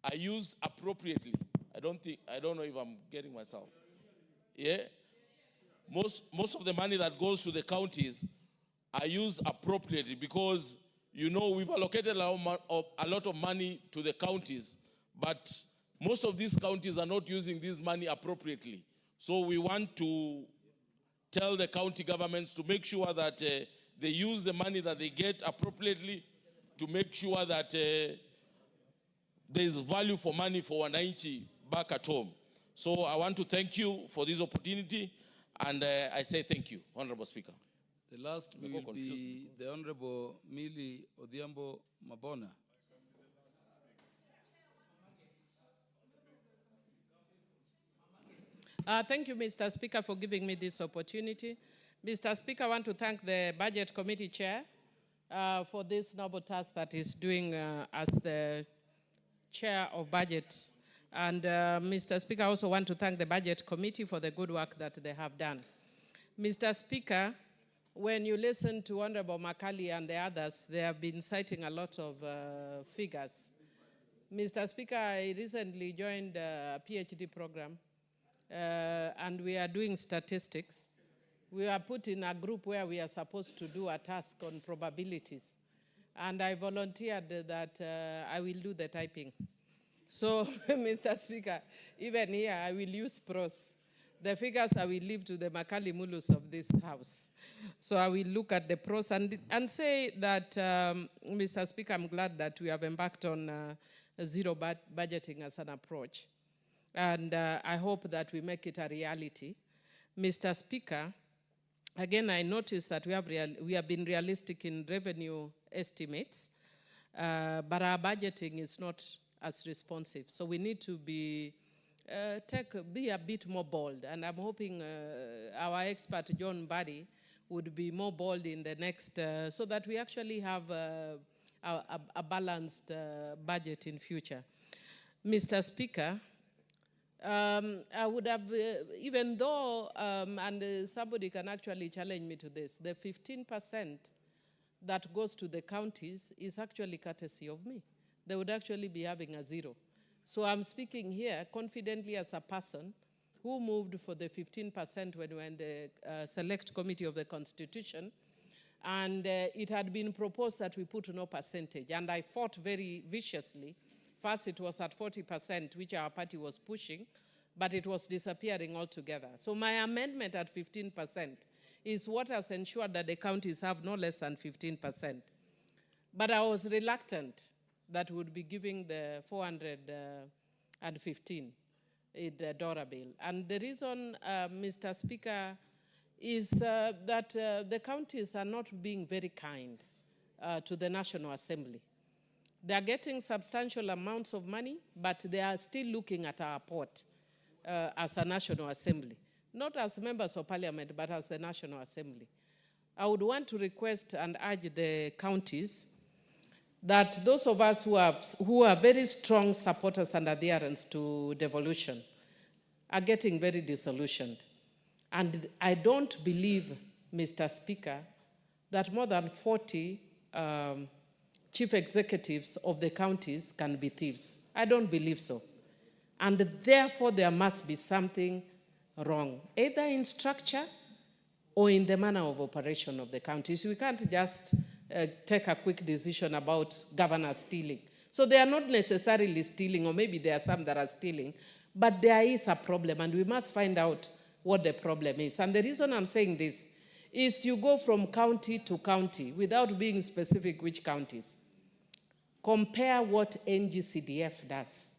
are used appropriately. I don't know if I'm getting myself. Yeah? Most of the money that goes to the counties are used appropriately because, you know, we've allocated a lot of money to the counties, but most of these counties are not using this money appropriately. So we want to tell the county governments to make sure that they use the money that they get appropriately, to make sure that there is value for money for wananchi back at home. So I want to thank you for this opportunity, and I say thank you, Honorable Speaker. The last will be the Honorable Millie Odhiambo Mabona. Thank you, Mr. Speaker, for giving me this opportunity. Mr. Speaker, I want to thank the Budget Committee Chair for this noble task that he's doing as the Chair of Budget. And Mr. Speaker, I also want to thank the Budget Committee for the good work that they have done. Mr. Speaker, when you listen to Honorable Makali and the others, they have been citing a lot of figures. Mr. Speaker, I recently joined a PhD program, and we are doing statistics. We are put in a group where we are supposed to do a task on probabilities. And I volunteered that I will do the typing. So, Mr. Speaker, even here, I will use pros. The figures I will leave to the Makali Mulus of this House. So I will look at the pros and say that, Mr. Speaker, I'm glad that we have embarked on zero budgeting as an approach. And I hope that we make it a reality. Mr. Speaker, again, I noticed that we have been realistic in revenue estimates, but our budgeting is not as responsive. So we need to be a bit more bold. And I'm hoping our expert, John Barry, would be more bold in the next, so that we actually have a balanced budget in future. Mr. Speaker, I would have, even though, and somebody can actually challenge me to this, the 15% that goes to the counties is actually courtesy of me. They would actually be having a zero. So I'm speaking here confidently as a person who moved for the 15% when we were in the Select Committee of the Constitution, and it had been proposed that we put no percentage, and I fought very viciously. First, it was at 40%, which our party was pushing, but it was disappearing altogether. So my amendment at 15% is what has ensured that the counties have no less than 15%. But I was reluctant that would be giving the 415 in the DORA bill. And the reason, Mr. Speaker, is that the counties are not being very kind to the National Assembly. They are getting substantial amounts of money, but they are still looking at our port as a National Assembly. Not as members of parliament, but as the National Assembly. I would want to request and urge the counties that those of us who are very strong supporters and adherents to devolution are getting very disillusioned. And I don't believe, Mr. Speaker, that more than 40 chief executives of the counties can be thieves. I don't believe so. And therefore, there must be something wrong, either in structure or in the manner of operation of the counties. We can't just take a quick decision about governors stealing. So they are not necessarily stealing, or maybe there are some that are stealing, but there is a problem, and we must find out what the problem is. And the reason I'm saying this is you go from county to county without being specific which counties. Compare what NGCDF does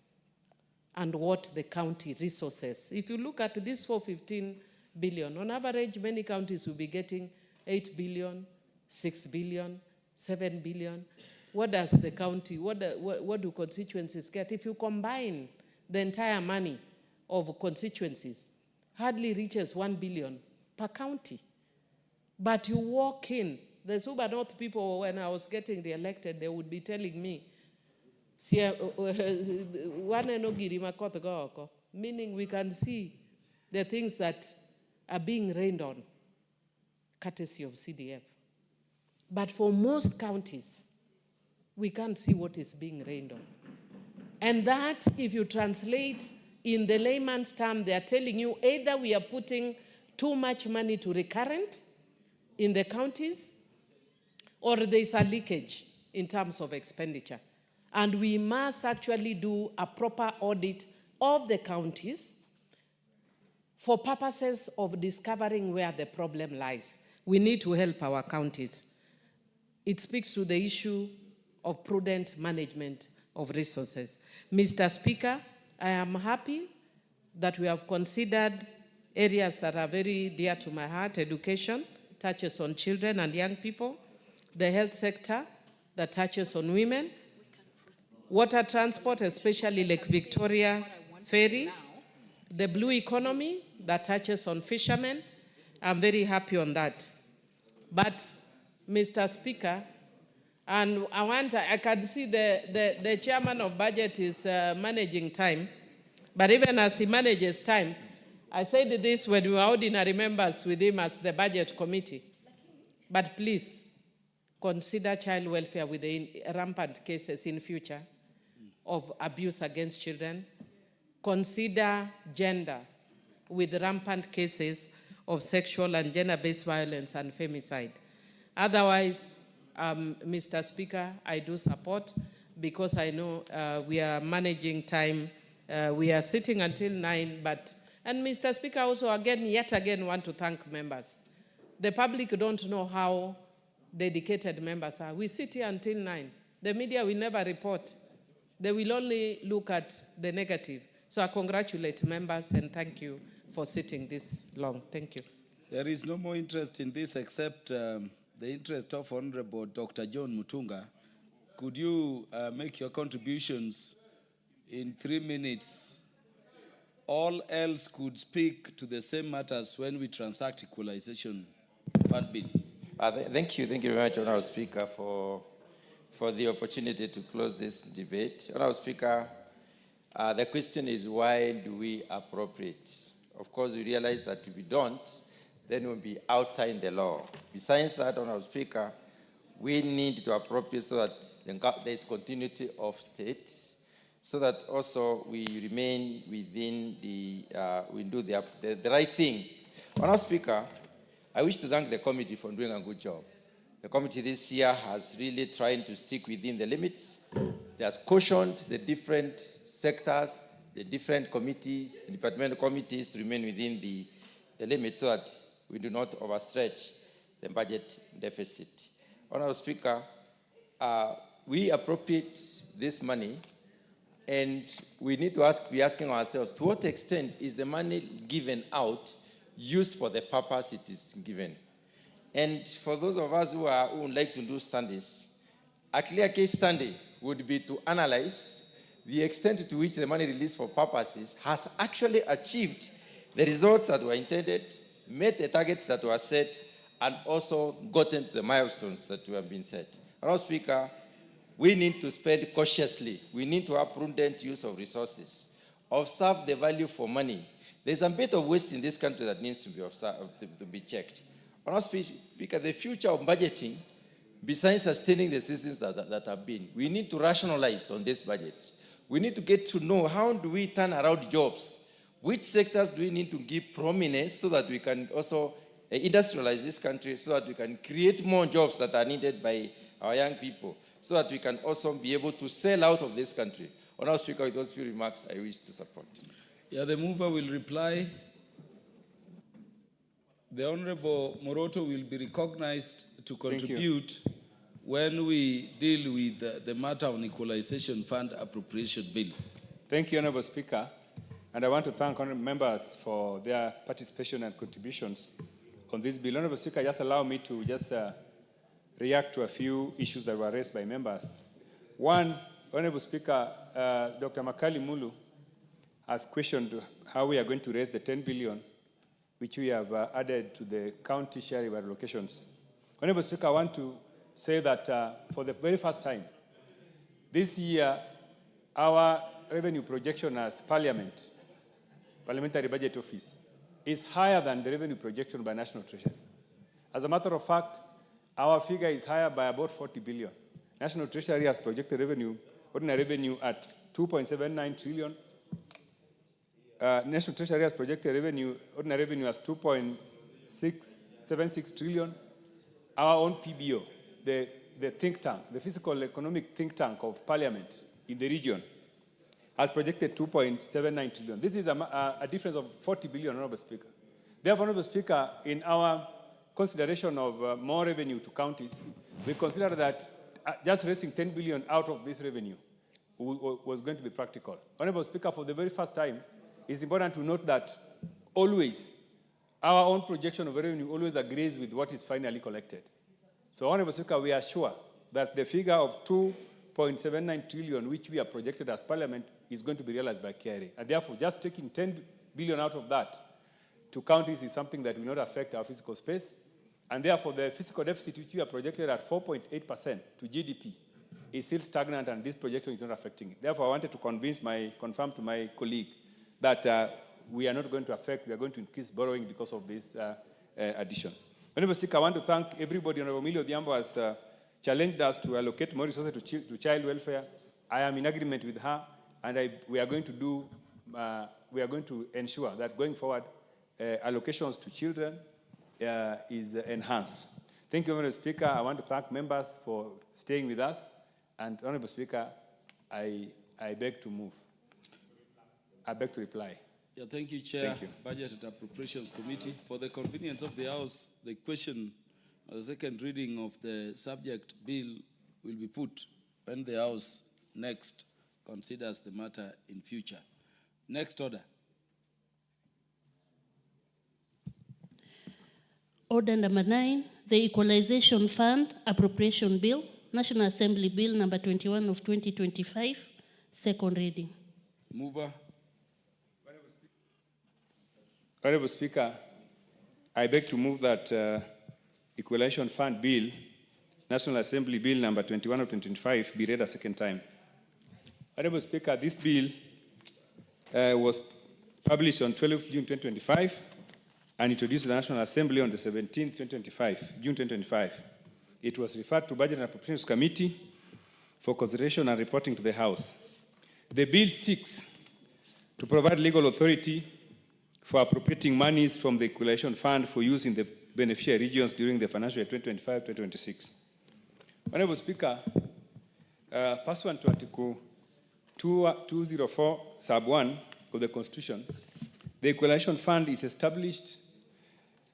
and what the county resources. If you look at this 415 billion, on average, many counties will be getting 8 billion, 6 billion, 7 billion. What does the county, what do constituencies get? If you combine the entire money of constituencies, hardly reaches 1 billion per county. But you walk in, the Suba North people, when I was getting reelected, they would be telling me, meaning we can see the things that are being rained on, courtesy of CDF. But for most counties, we can't see what is being rained on. And that, if you translate in the layman's term, they are telling you either we are putting too much money to recurrent in the counties, or there is a leakage in terms of expenditure. And we must actually do a proper audit of the counties for purposes of discovering where the problem lies. We need to help our counties. It speaks to the issue of prudent management of resources. Mr. Speaker, I am happy that we have considered areas that are very dear to my heart: education, touches on children and young people; the health sector, that touches on women; water transport, especially Lake Victoria Ferry; the blue economy, that touches on fishermen. I'm very happy on that. But, Mr. Speaker, and I can see the chairman of budget is managing time, but even as he manages time, I said this when we were ordinary members with him as the budget committee, but please consider child welfare with the rampant cases in future of abuse against children. Consider gender with rampant cases of sexual and gender-based violence and femicide. Otherwise, Mr. Speaker, I do support, because I know we are managing time. We are sitting until 9, and Mr. Speaker, also yet again want to thank members. The public don't know how dedicated members are. We sit here until 9. The media will never report. They will only look at the negative. So I congratulate members and thank you for sitting this long. Thank you. There is no more interest in this except the interest of Honorable Dr. John Mutunga. Could you make your contributions in 3 minutes? All else could speak to the same matters when we transact equalization fund bill. Thank you very much, Honorable Speaker, for the opportunity to close this debate. Honorable Speaker, the question is, why do we appropriate? Of course, we realize that if we don't, then we'll be outside the law. Besides that, Honorable Speaker, we need to appropriate so that there is continuity of state, so that also we remain within we do the right thing. Honorable Speaker, I wish to thank the committee for doing a good job. The committee this year has really tried to stick within the limits. It has cautioned the different sectors, the different committees, the departmental committees to remain within the limits so that we do not overstretch the budget deficit. Honorable Speaker, we appropriate this money, and we need to be asking ourselves, to what extent is the money given out used for the purpose it is given? And for those of us who would like to do studies, a clear case study would be to analyze the extent to which the money released for purposes has actually achieved the results that were intended, met the targets that were set, and also gotten to the milestones that have been set. Honorable Speaker, we need to spend cautiously. We need to have prudent use of resources. Observe the value for money. There's a bit of waste in this country that needs to be observed, to be checked. Honorable Speaker, the future of budgeting, besides sustaining the systems that have been, we need to rationalize on these budgets. We need to get to know, how do we turn around jobs? Which sectors do we need to give prominence so that we can also industrialize this country, so that we can create more jobs that are needed by our young people, so that we can also be able to sell out of this country? Honorable Speaker, with those few remarks, I wish to support. Yeah, the mover will reply. The Honorable Moroto will be recognized to contribute when we deal with the matter on equalization fund appropriation bill. Thank you, Honorable Speaker. And I want to thank honorable members for their participation and contributions on this bill. Honorable Speaker, just allow me to react to a few issues that were raised by members. One, Honorable Speaker, Dr. Makali Mulu has questioned how we are going to raise the 10 billion which we have added to the county share allocations. Honorable Speaker, I want to say that for the very first time, this year, our revenue projection as Parliamentary Budget Office, is higher than the revenue projection by National Treasury. As a matter of fact, our figure is higher by about 40 billion. National Treasury has projected ordinary revenue at 2.79 trillion. National Treasury has projected revenue, ordinary revenue as 2.676 trillion. Our own PBO, the think tank, the physical economic think tank of Parliament in the region, has projected 2.79 trillion. This is a difference of 40 billion, Honorable Speaker. Therefore, Honorable Speaker, in our consideration of more revenue to counties, we consider that just raising 10 billion out of this revenue was going to be practical. Honorable Speaker, for the very first time, it's important to note that always our own projection of revenue always agrees with what is finally collected. So, Honorable Speaker, we are sure that the figure of 2.79 trillion, which we have projected as Parliament, is going to be realized by KRA. And therefore, just taking 10 billion out of that to counties is something that will not affect our physical space. And therefore, the fiscal deficit, which we have projected at 4.8% to GDP, is still stagnant, and this projection is not affecting it. Therefore, I wanted to confirm to my colleague that we are not going to affect, we are going to increase borrowing because of this addition. Honorable Speaker, I want to thank everybody. Honorable Millie Odhiambo has challenged us to allocate more resources to child welfare. I am in agreement with her, and we are going to ensure that going forward, allocations to children is enhanced. Thank you, Honorable Speaker. I want to thank members for staying with us. And Honorable Speaker, I beg to move. I beg to reply. Yeah, thank you, Chair. Thank you. Budget and Appropriations Committee. For the convenience of the House, the question, the second reading of the subject bill will be put when the House next considers the matter in future. Next order. Order number 9, the Equalization Fund Appropriation Bill, National Assembly Bill number 21 of 2025, second reading. Mover. Honorable Speaker, I beg to move that Equalization Fund Bill, National Assembly Bill number 21 of 2025, be read a second time. Honorable Speaker, this bill was published on 12th June 2025 and introduced to the National Assembly on the 17th, June 2025. It was referred to Budget and Appropriations Committee for consideration and reporting to the House. The bill seeks to provide legal authority for appropriating monies from the Equalization Fund for use in the beneficiary regions during the financial year 2025-2026. Honorable Speaker, pursuant to Article 204, Sub 1 of the Constitution, the Equalization Fund is established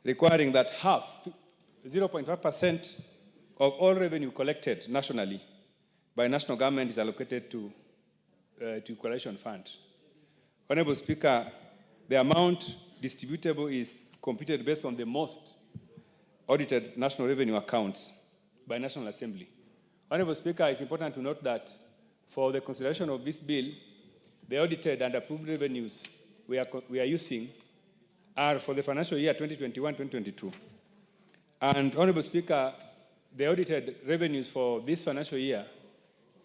requiring that half, 0.5% of all revenue collected nationally by national government is allocated to Equalization Fund. Honorable Speaker, the amount distributable is computed based on the most audited national revenue accounts by National Assembly. Honorable Speaker, it's important to note that for the consideration of this bill, the audited and approved revenues we are using are for the financial year 2021-2022. And Honorable Speaker, the audited revenues for this financial year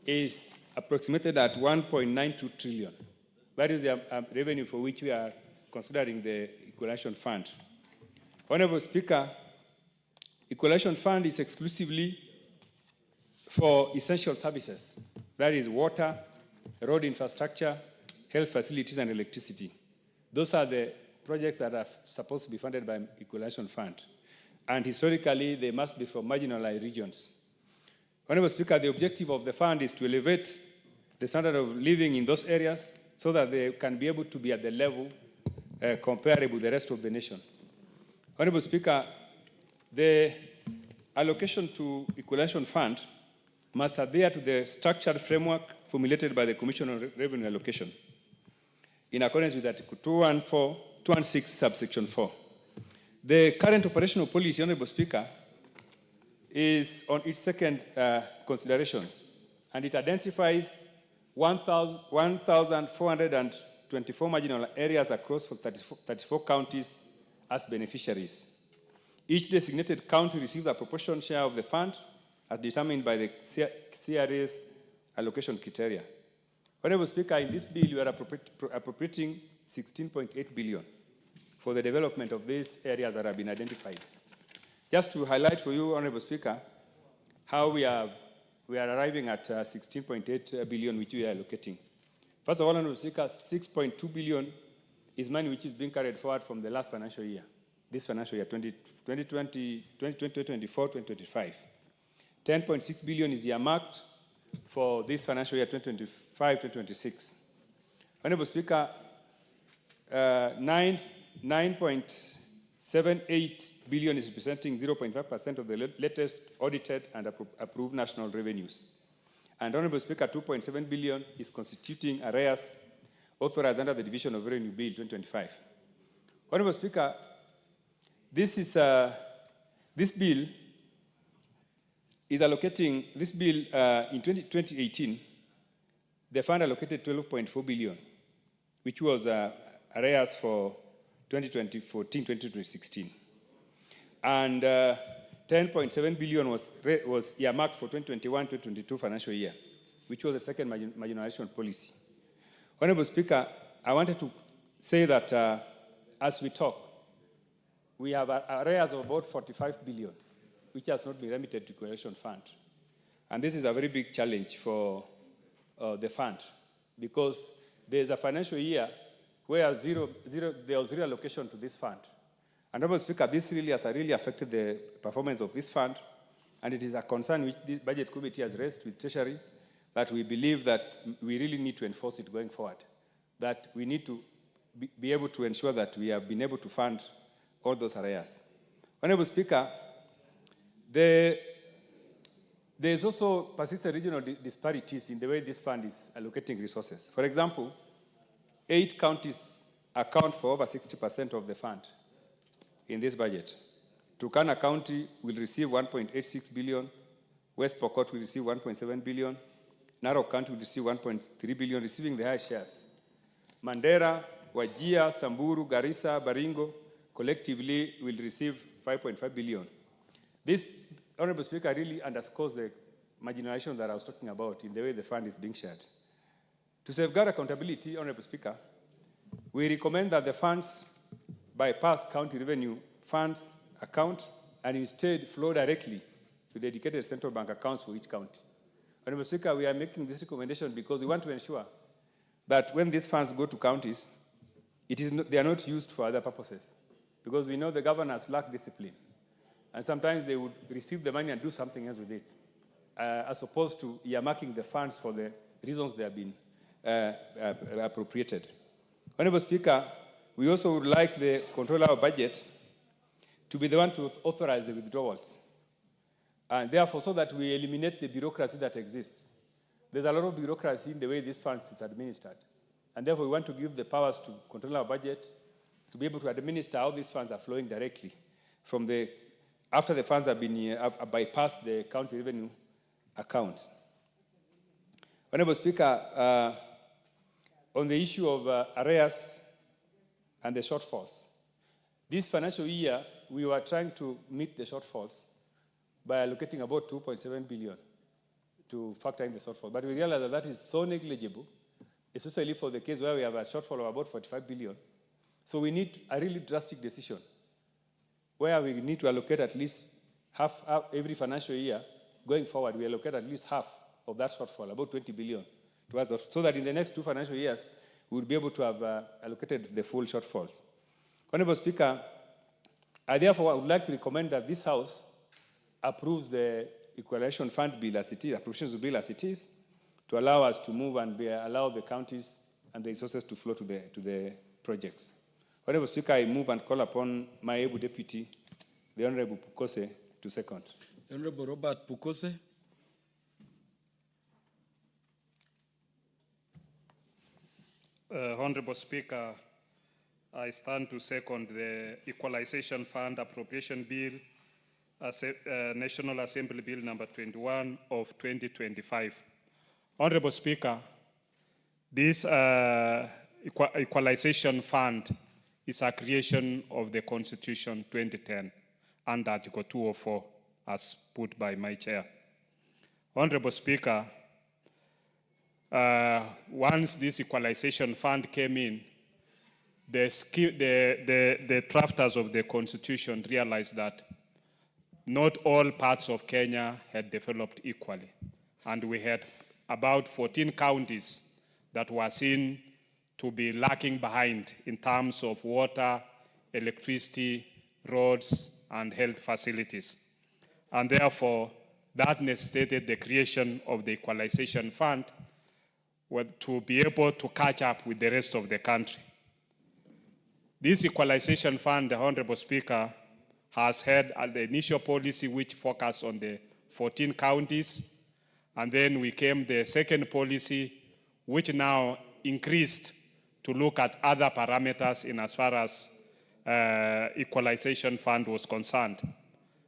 is approximated at 1.92 trillion. That is the revenue for which we are considering the Equalization Fund. Honorable Speaker, Equalization Fund is exclusively for essential services. That is water, road infrastructure, health facilities, and electricity. Those are the projects that are supposed to be funded by Equalization Fund. And historically, they must be from marginalized regions. Honorable Speaker, the objective of the fund is to elevate the standard of living in those areas so that they can be able to be at the level comparable with the rest of the nation. Honorable Speaker, the allocation to Equalization Fund must adhere to the structured framework formulated by the Commission on Revenue Allocation in accordance with Article 216, subsection 4. The current operational policy, Honorable Speaker, is on its second consideration, and it identifies 1,424 marginal areas across 34 counties as beneficiaries. Each designated county receives a proportional share of the fund as determined by the CRA's allocation criteria. Honorable Speaker, in this bill, you are appropriating 16.8 billion for the development of these areas that have been identified. Just to highlight for you, Honorable Speaker, how we are arriving at 16.8 billion which we are allocating. First of all, Honorable Speaker, 6.2 billion is money which is being carried forward from the last financial year, this financial year, 2024, 2025. 10.6 billion is earmarked for this financial year, 2025, 2026. Honorable Speaker, 9.78 billion is representing 0.5% of the latest audited and approved national revenues. And Honorable Speaker, 2.7 billion is constituting arrears authorized under the Division of Revenue Bill 2025. Honorable Speaker, this bill is allocating, in 2018, the fund allocated 12.4 billion, which was arrears for 2014-2016. And 10.7 billion was earmarked for 2021-2022 financial year, which was the second marginalization policy. Honorable Speaker, I wanted to say that as we talk, we have arrears of about 45 billion, which has not been remitted to coalition fund. And this is a very big challenge for the fund, because there is a financial year where there was zero allocation to this fund. And Honorable Speaker, this really has really affected the performance of this fund, and it is a concern which the Budget Committee has raised with Treasury, that we believe that we really need to enforce it going forward, that we need to be able to ensure that we have been able to fund all those arrears. Honorable Speaker, there is also persistent regional disparities in the way this fund is allocating resources. For example, 8 counties account for over 60% of the fund in this budget. Turkana County will receive 1.86 billion, West Pokot will receive 1.7 billion, Narok County will receive 1.3 billion, receiving the high shares. Mandera, Wajir, Samburu, Garissa, Baringo collectively will receive 5.5 billion. This, Honorable Speaker, really underscores the marginalization that I was talking about in the way the fund is being shared. To safeguard accountability, Honorable Speaker, we recommend that the funds bypass county revenue funds account and instead flow directly to dedicated central bank accounts for each county. Honorable Speaker, we are making this recommendation because we want to ensure that when these funds go to counties, they are not used for other purposes, because we know the governors lack discipline. And sometimes they would receive the money and do something else with it, as opposed to earmarking the funds for the reasons they have been appropriated. Honorable Speaker, we also would like the controller of budget to be the one to authorize the withdrawals. And therefore, so that we eliminate the bureaucracy that exists. There's a lot of bureaucracy in the way these funds is administered. And therefore, we want to give the powers to controller of budget to be able to administer how these funds are flowing directly from after the funds have been bypassed the county revenue accounts. Honorable Speaker, on the issue of arrears and the shortfalls, this financial year, we were trying to meet the shortfalls by allocating about 2.7 billion to factor in the shortfall. But we realized that is so negligible, especially for the case where we have a shortfall of about 45 billion. So we need a really drastic decision where we need to allocate at least half every financial year. Going forward, we allocate at least half of that shortfall, about 20 billion, so that in the next 2 financial years, we will be able to have allocated the full shortfalls. Honorable Speaker, I therefore would like to recommend that this House approves the Equalization Fund Bill as it is, appropriations bill as it is, to allow us to move and allow the counties and the resources to flow to the projects. Honorable Speaker, I move and call upon my able deputy, the Honorable Pukose, to second. Honorable Robert Pukose. Honorable Speaker, I stand to second the Equalization Fund Appropriation Bill, National Assembly Bill number 21 of 2025. Honorable Speaker, this Equalization Fund is a creation of the Constitution 2010 under Article 204 as put by my chair. Honorable Speaker, once this Equalization Fund came in, the drafters of the Constitution realized that not all parts of Kenya had developed equally. And we had about 14 counties that were seen to be lacking behind in terms of water, electricity, roads, and health facilities. And therefore, that necessitated the creation of the Equalization Fund to be able to catch up with the rest of the country. This Equalization Fund, the Honorable Speaker, has had the initial policy which focused on the 14 counties, and then we came the second policy which now increased to look at other parameters in as far as Equalization Fund was concerned.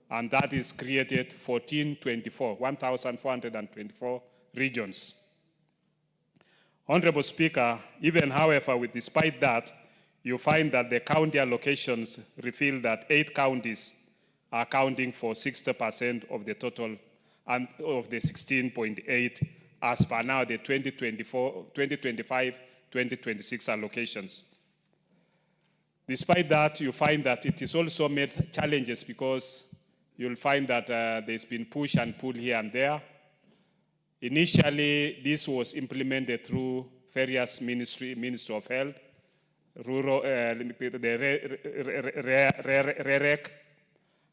And that is created 1,424 regions. Honorable Speaker, even however, despite that, you find that the county allocations reveal that 8 counties are accounting for 60% of the total and of the 16.8 as per now the 2025-2026 allocations. Despite that, you find that it is also made challenges because you'll find that there's been push and pull here and there. Initially, this was implemented through various Ministry of Health, rural, the REREC,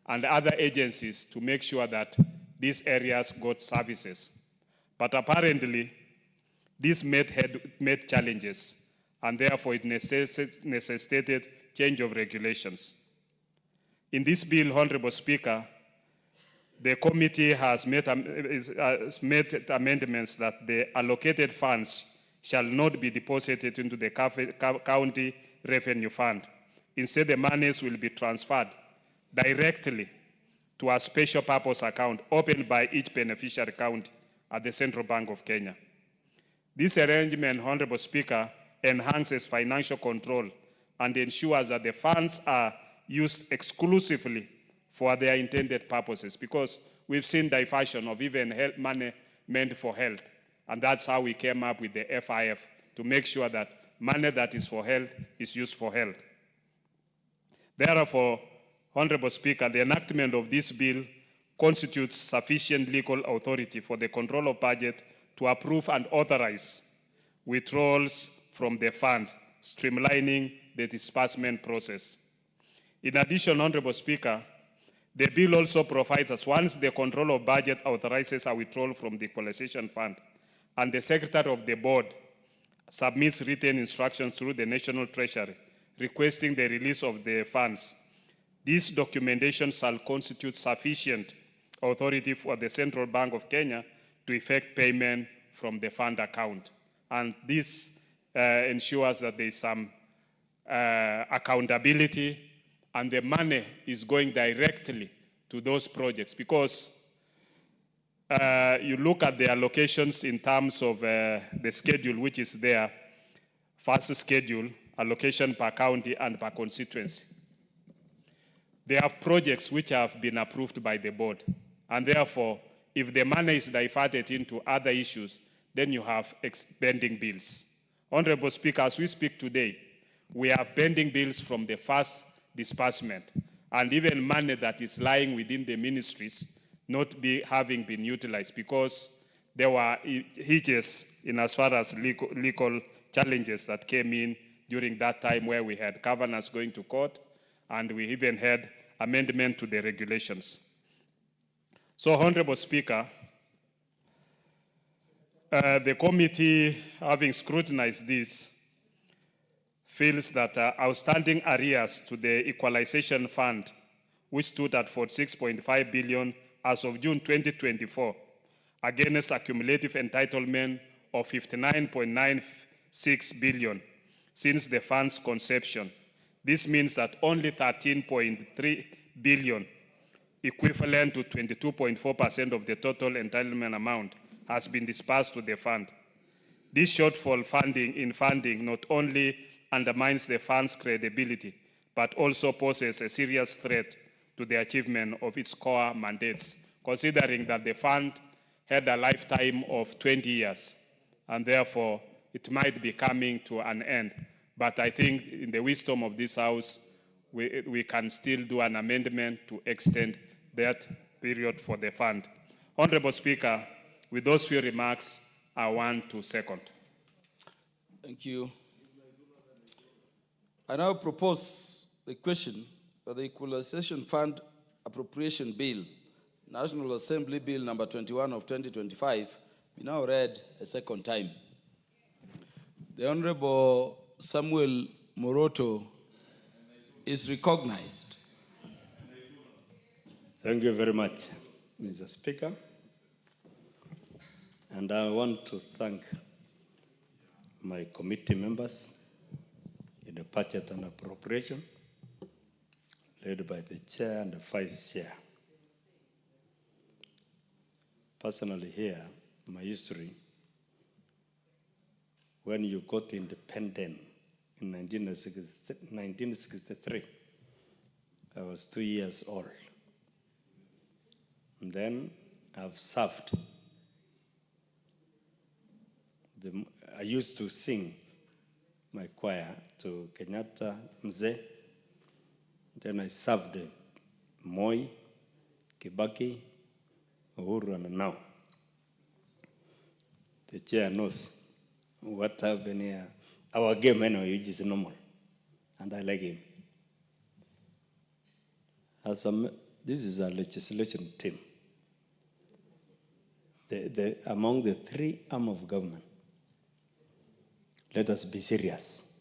and other agencies to make sure that these areas got services. But apparently, this made challenges, and therefore it necessitated change of regulations. In this bill, Honorable Speaker, the committee has made amendments that the allocated funds shall not be deposited into the county revenue fund. Instead, the monies will be transferred directly to a special purpose account opened by each beneficiary county at the Central Bank of Kenya. This arrangement, Honorable Speaker, enhances financial control and ensures that the funds are used exclusively for their intended purposes, because we've seen diversion of even health money meant for health. And that's how we came up with the FIF, to make sure that money that is for health is used for health. Therefore, Honorable Speaker, the enactment of this bill constitutes sufficient legal authority for the control of budget to approve and authorize withdrawals from the fund, streamlining the disbursement process. In addition, Honorable Speaker, the bill also provides that once the control of budget authorizes a withdrawal from the Equalization Fund, and the Secretary of the Board submits written instructions through the National Treasury requesting the release of the funds, this documentation shall constitute sufficient authority for the Central Bank of Kenya to effect payment from the fund account. And this ensures that there is some accountability, and the money is going directly to those projects, because you look at the allocations in terms of the schedule which is there, first schedule, allocation per county and per constituency. They have projects which have been approved by the board, and therefore, if the money is diverted into other issues, then you have pending bills. Honorable Speaker, as we speak today, we have pending bills from the first disbursement, and even money that is lying within the ministries not having been utilized because there were hitches in as far as legal challenges that came in during that time, where we had governors going to court, and we even had amendment to the regulations. So, Honorable Speaker, the committee, having scrutinized this, feels that outstanding arrears to the Equalization Fund, which stood at 46.5 billion as of June 2024, against a cumulative entitlement of 59.96 billion since the fund's conception. This means that only 13.3 billion, equivalent to 22.4% of the total entitlement amount, has been disbursed to the fund. This shortfall in funding not only undermines the fund's credibility, but also poses a serious threat to the achievement of its core mandates, considering that the fund had a lifetime of 20 years, and therefore it might be coming to an end. But I think in the wisdom of this House, we can still do an amendment to extend that period for the fund. Honorable Speaker, with those few remarks, I want to second. Thank you. I now propose the question for the Equalization Fund Appropriation Bill, National Assembly Bill number 21 of 2025, be now read a second time. The Honorable Samuel Moroto is recognized. Thank you very much, Mr. Speaker. And I want to thank my committee members in the Budget and Appropriation, led by the Chair and the Vice Chair. Personally here, my history, when you got independent in 1963, I was 2 years old. And then I've served. I used to sing my choir to Kenyatta Mzee. Then I served Moi, Kibaki, Uhuru, and now. The chair knows what happened here. Our game anyway, which is normal. And I like him. This is a legislation team. Among the three arms of government, let us be serious.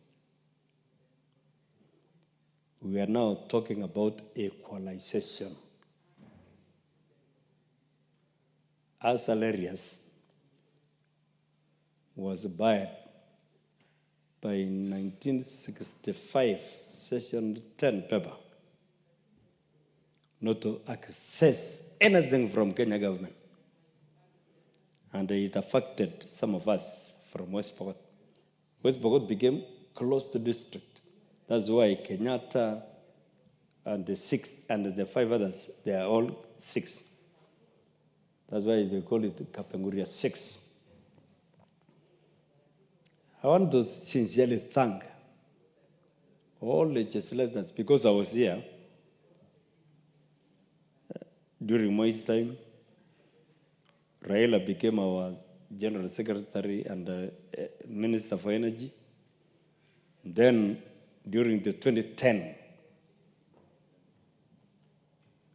We are now talking about equalization. Our salaries was barred by 1965 Session 10 paper not to access anything from Kenya government. And it affected some of us from West Pokot. West Pokot became closed district. That's why Kenyatta and the 6 and the 5 others, they are all 6. That's why they call it Kapenguria 6. I want to sincerely thank all legislators because I was here during Moi's time. Raila became our General Secretary and Minister for Energy. Then, during the 2010,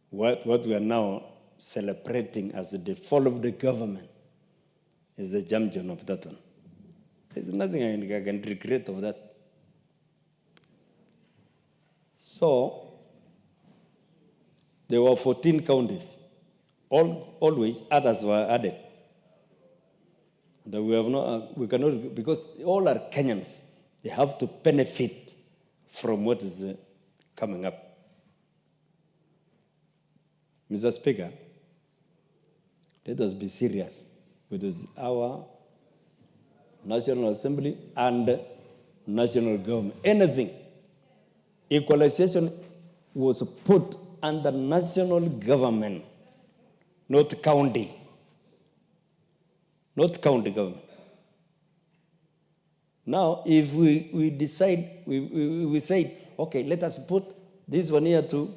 what we are now celebrating as the fall of the government is the champion of that one. There's nothing I can regret of that. So, there were 14 counties. Always others were added. And we cannot, because all are Kenyans. They have to benefit from what is coming up. Mr. Speaker, let us be serious with our National Assembly and national government. Anything. Equalization was put under national government, not county. Not county government. Now, if we decide, we say, okay, let us put this one here too.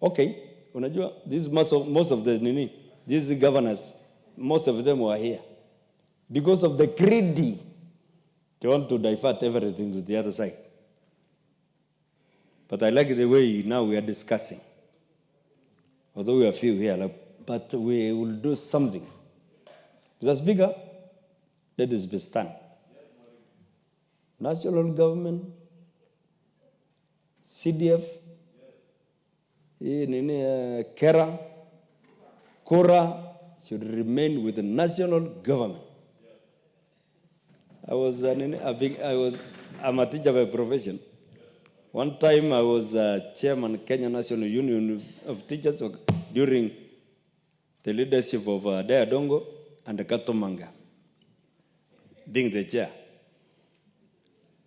Okay, unajua, this most of the these governors, most of them were here. Because of the greedy, they want to divert everything to the other side. But I like the way now we are discussing. Although we are few here, but we will do something. Mr. Speaker, let us be stand. National government, CDF, Kera, Kora should remain with the national government. I'm a teacher by profession. One time I was chairman of Kenya National Union of Teachers during the leadership of Daya Dongo and Katomanga, being the chair.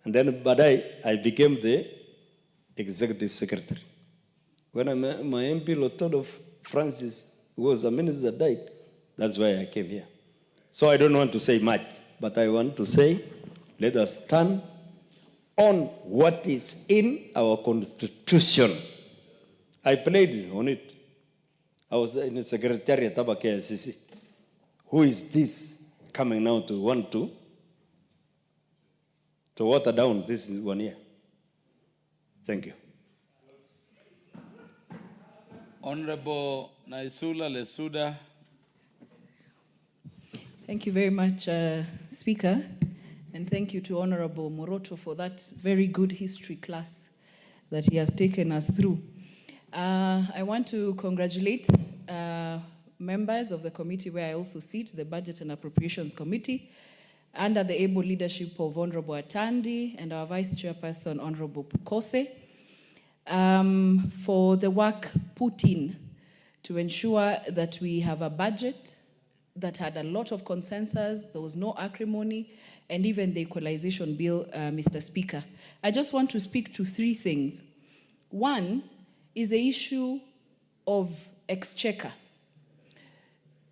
And then I became the executive secretary. When my MP Lotodo Francis, who was a minister, died, that's why I came here. So I don't want to say much, but I want to say, let us stand on what is in our constitution. I played on it. I was in the secretariat of KICC. Who is this coming now to want to to water down this 1 year. Thank you. Honorable Naisula Lesuda. Thank you very much, Speaker, and thank you to Honorable Moroto for that very good history class that he has taken us through. I want to congratulate members of the committee where I also sit, the Budget and Appropriations Committee, under the able leadership of Honorable Atandi and our Vice Chairperson, Honorable Pukose, for the work put in to ensure that we have a budget that had a lot of consensus, there was no acrimony, and even the equalization bill, Mr. Speaker. I just want to speak to three things. One is the issue of exchequer.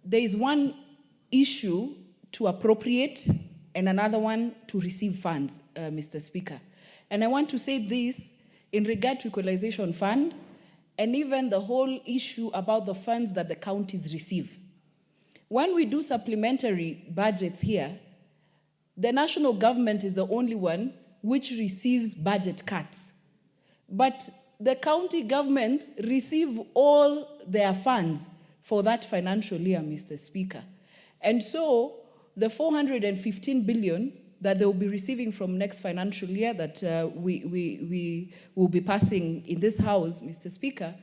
There is one issue to appropriate and another one to receive funds, Mr. Speaker. And I want to say this in regard to equalization fund and even the whole issue about the funds that the counties receive. When we do supplementary budgets here, the national government is the only one which receives budget cuts. But the county governments receive all their funds for that financial year, Mr. Speaker. And so the 415 billion that they will be receiving from next financial year that we will be passing in this House, Mr. Speaker,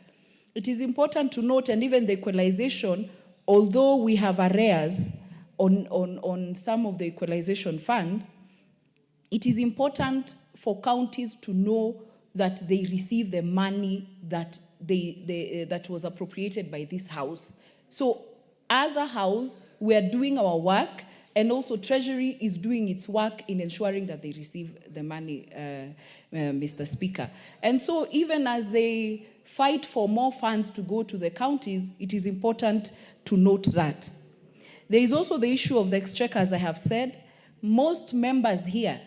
it is important to note, and even the equalization, although we have arrears on some of the equalization funds, it is important for counties to know that they receive the money that that was appropriated by this House. So as a House, we are doing our work, and also Treasury is doing its work in ensuring that they receive the money, Mr. Speaker. And so even as they fight for more funds to go to the counties, it is important to note that. There is also the issue of the exchequer, as I have said. Most members here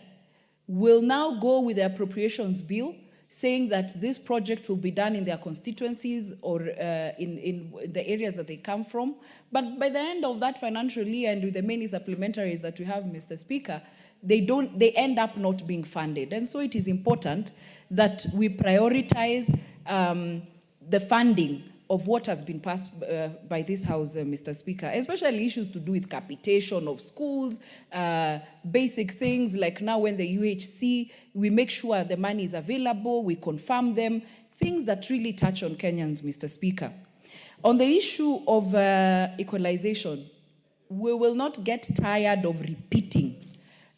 will now go with the appropriations bill, saying that this project will be done in their constituencies or in the areas that they come from. But by the end of that financial year and with the many supplementaries that we have, Mr. Speaker, they end up not being funded. And so it is important that we prioritize the funding of what has been passed by this House, Mr. Speaker, especially issues to do with capitation of schools, basic things like now when the UHC, we make sure the money is available, we confirm them, things that really touch on Kenyans, Mr. Speaker. On the issue of equalization, we will not get tired of repeating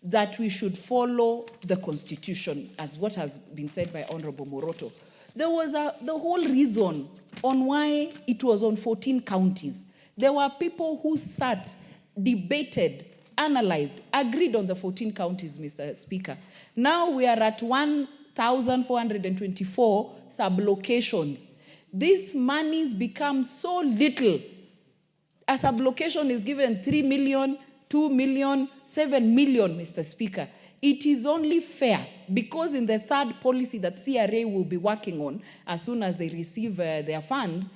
that we should follow the Constitution, as what has been said by Honorable Moroto. There was the whole reason on why it was on 14 counties. There were people who sat, debated, analyzed, agreed on the 14 counties, Mr. Speaker. Now we are at 1,424 sublocations. These monies become so little. A sublocation is given 3 million, 2 million, 7 million, Mr. Speaker. It is only fair, because in the third policy that CRA will be working on as soon as they receive their funds,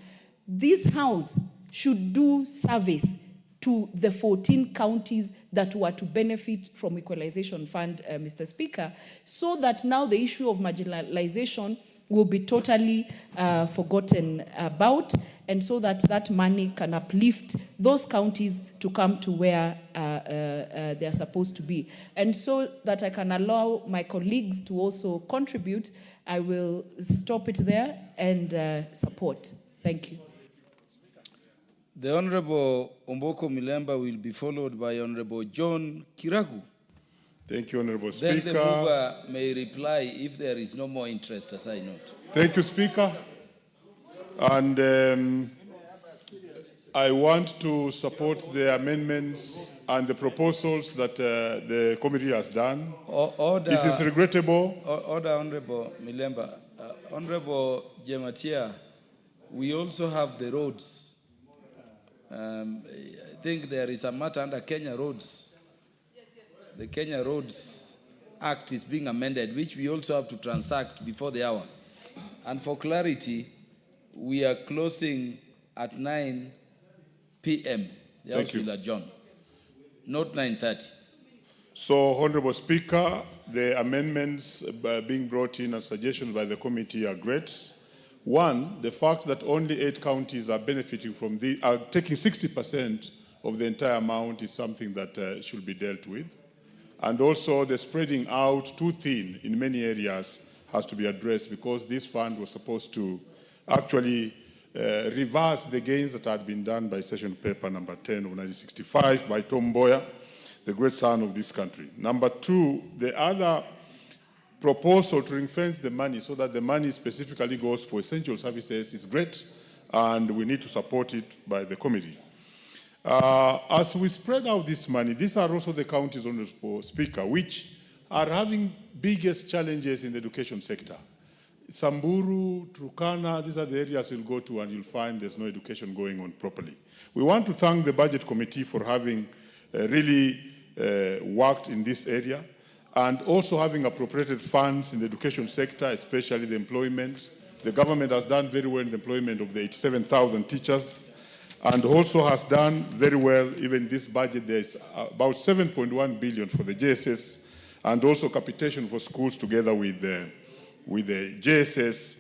this House should do service to the 14 counties that were to benefit from equalization fund, Mr. Speaker, so that now the issue of marginalization will be totally forgotten about, and so that that money can uplift those counties to come to where they are supposed to be. And so that I can allow my colleagues to also contribute, I will stop it there and support. Thank you. The Honorable Omboko Milemba will be followed by Honorable John Kiragu. Thank you, Honorable Speaker. Then the mover may reply if there is no more interest, as I note. Thank you, Speaker. And I want to support the amendments and the proposals that the committee has done. Order, it is regrettable. Order, Honorable Milemba. Honorable Jematia, we also have the roads. I think there is a matter under Kenya Roads. The Kenya Roads Act is being amended, which we also have to transact before the hour. And for clarity, we are closing at 9 p.m. The House will adjourn, not 9:30. So, Honorable Speaker, the amendments being brought in as suggestions by the committee are great. One, the fact that only 8 counties are benefiting from are taking 60% of the entire amount is something that should be dealt with. And also the spreading out too thin in many areas has to be addressed, because this fund was supposed to actually reverse the gains that had been done by Session Paper number 10 of 1965 by Tom Mboya, the great son of this country. Number 2, the other proposal to ring-fence the money so that the money specifically goes for essential services is great, and we need to support it by the committee. As we spread out this money, these are also the counties, Honorable Speaker, which are having biggest challenges in the education sector. Samburu, Turkana, these are the areas you'll go to and you'll find there's no education going on properly. We want to thank the Budget Committee for having really worked in this area, and also having appropriated funds in the education sector, especially the employment. The government has done very well in the employment of the 87,000 teachers, and also has done very well, even this budget, there's about 7.1 billion for the JSS, and also capitation for schools together with the JSS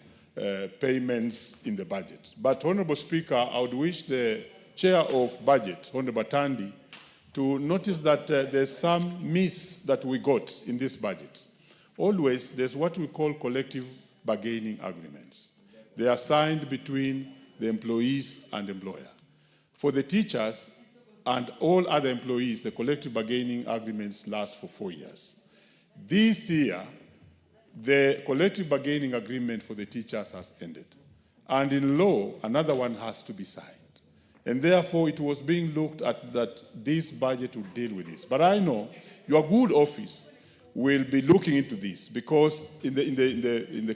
payments in the budget. But, Honorable Speaker, I would wish the Chair of Budget, Honorable Tandi, to notice that there's some miss that we got in this budget. Always, there's what we call collective bargaining agreements. They are signed between the employees and employer. For the teachers and all other employees, the collective bargaining agreements last for 4 years. This year, the collective bargaining agreement for the teachers has ended. And in law, another one has to be signed. And therefore, it was being looked at that this budget would deal with this. But I know your good office will be looking into this, because in the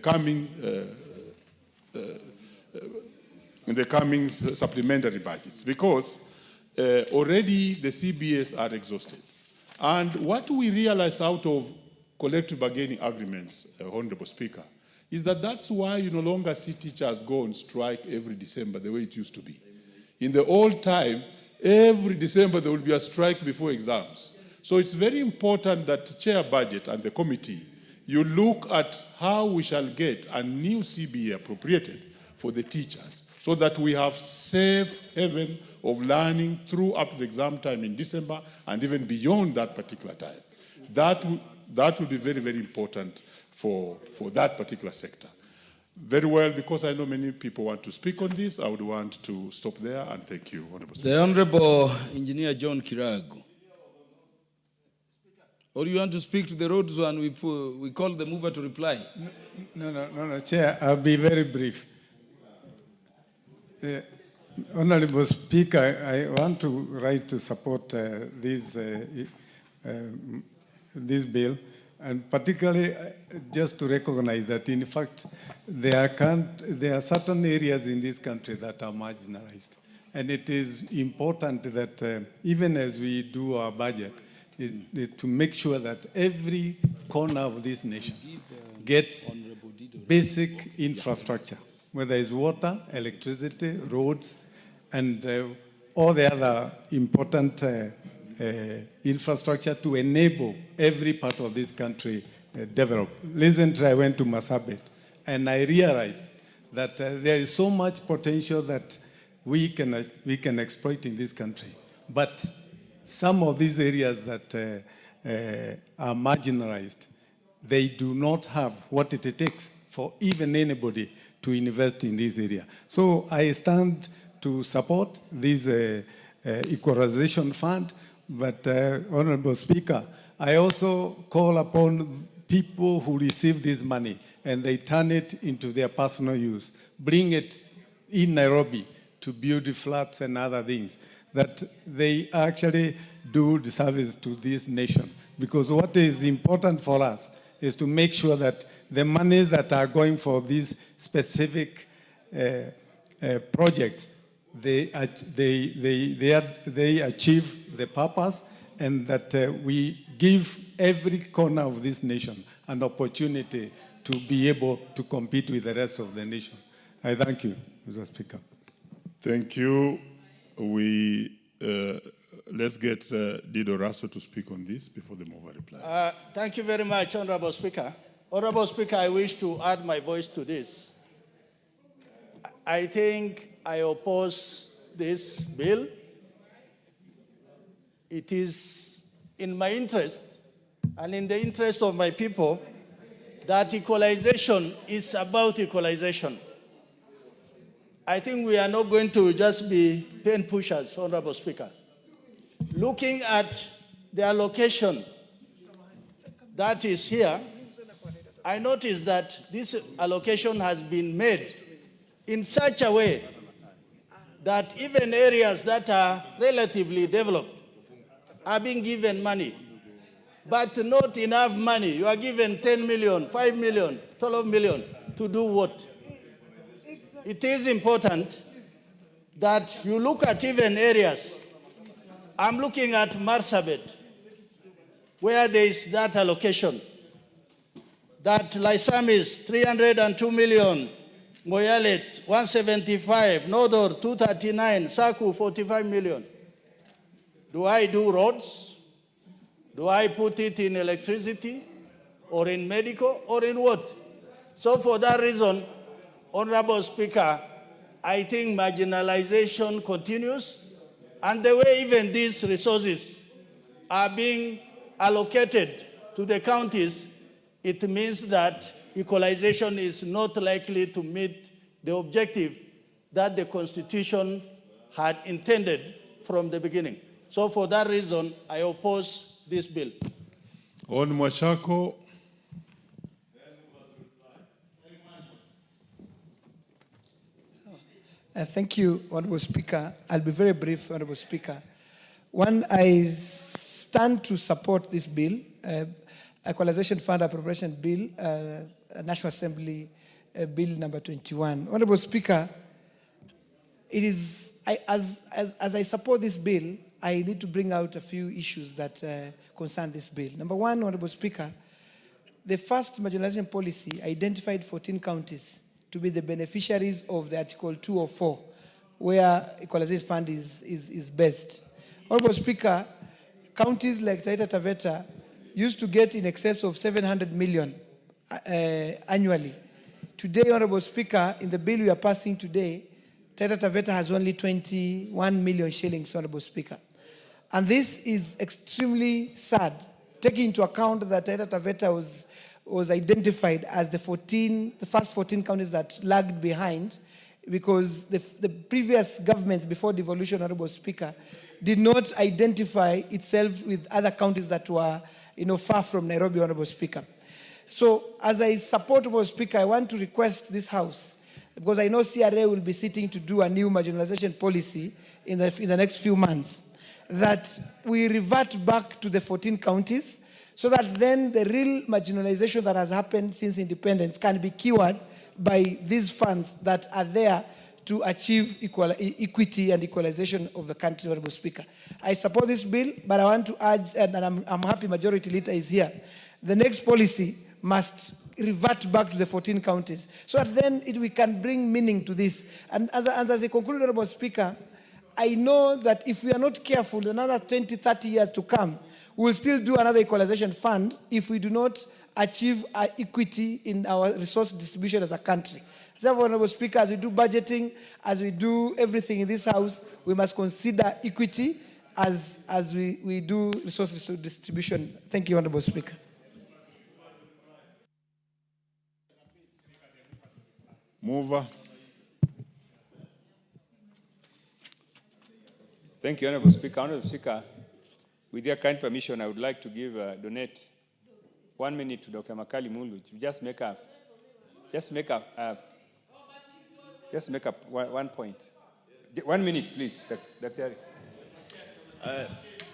coming supplementary budgets, because already the CBS are exhausted. And what we realize out of collective bargaining agreements, Honorable Speaker, is that that's why you no longer see teachers go on strike every December the way it used to be. In the old time, every December there will be a strike before exams. So it's very important that Chair Budget and the committee, you look at how we shall get a new CBA appropriated for the teachers, so that we have safe haven of learning through up to the exam time in December and even beyond that particular time. That will be very, very important for that particular sector. Very well, because I know many people want to speak on this, I would want to stop there, and thank you, Honorable Speaker. The Honorable Engineer John Kiragu. Or you want to speak to the roads one, we call the mover to reply? No, Chair, I'll be very brief. Honorable Speaker, I want to rise to support this bill, and particularly just to recognize that, in fact, there are certain areas in this country that are marginalized. And it is important that even as we do our budget, to make sure that every corner of this nation gets basic infrastructure, whether it's water, electricity, roads, and all the other important infrastructure to enable every part of this country develop. Recently, I went to Marsabit, and I realized that there is so much potential that we can exploit in this country. But some of these areas that are marginalized, they do not have what it takes for even anybody to invest in this area. So I stand to support this equalization fund. But, Honorable Speaker, I also call upon people who receive this money and they turn it into their personal use, bring it in Nairobi to build flats and other things, that they actually do the service to this nation. Because what is important for us is to make sure that the monies that are going for these specific projects, they achieve the purpose, and that we give every corner of this nation an opportunity to be able to compete with the rest of the nation. I thank you, Mr. Speaker. Thank you. We let's get Dido Raso to speak on this before the mover replies. Thank you very much, Honorable Speaker. Honorable Speaker, I wish to add my voice to this. I think I oppose this bill. It is in my interest and in the interest of my people that equalization is about equalization. I think we are not going to just be pen pushers, Honorable Speaker. Looking at the allocation that is here, I noticed that this allocation has been made in such a way that even areas that are relatively developed are being given money, but not enough money. You are given 10 million, 5 million, 12 million to do what? It is important that you look at even areas. I'm looking at Marsabit, where there is that allocation. That Lysam is 302 million, Moyalet 175, Nodor 239, Saku 45 million. Do I do roads? Do I put it in electricity or in medical or in what? So for that reason, Honorable Speaker, I think marginalization continues, and the way even these resources are being allocated to the counties, it means that equalization is not likely to meet the objective that the Constitution had intended from the beginning. So for that reason, I oppose this bill. On Mwachako. Thank you, Honorable Speaker. I'll be very brief, Honorable Speaker. One, I stand to support this bill, Equalization Fund Appropriation Bill, National Assembly Bill number 21. Honorable Speaker, it is, as I support this bill, I need to bring out a few issues that concern this bill. Number one, Honorable Speaker, the first marginalization policy identified 14 counties to be the beneficiaries of the Article 204, where Equalization Fund is based. Honorable Speaker, counties like Taita Taveta used to get in excess of 700 million annually. Today, Honorable Speaker, in the bill we are passing today, Taita Taveta has only 21 million shillings, Honorable Speaker. And this is extremely sad, taking into account that Taita Taveta was identified as the first 14 counties that lagged behind, because the previous government before devolution, Honorable Speaker, did not identify itself with other counties that were far from Nairobi, Honorable Speaker. So as I support, Honorable Speaker, I want to request this House, because I know CRA will be sitting to do a new marginalization policy in the next few months, that we revert back to the 14 counties, so that then the real marginalization that has happened since independence can be cured by these funds that are there to achieve equity and equalization of the country, Honorable Speaker. I support this bill, but I want to urge, and I'm happy Majority Leader is here, the next policy must revert back to the 14 counties, so that then we can bring meaning to this. And as I conclude, Honorable Speaker, I know that if we are not careful, another 20, 30 years to come, we'll still do another equalization fund if we do not achieve equity in our resource distribution as a country. Therefore, Honorable Speaker, as we do budgeting, as we do everything in this House, we must consider equity as we do resource distribution. Thank you, Honorable Speaker. Mover. Thank you, Honorable Speaker. Honorable Speaker, with your kind permission, I would like to donate 1 minute to Dr. Makali Mulu to just make up one point. 1 minute, please, Dr.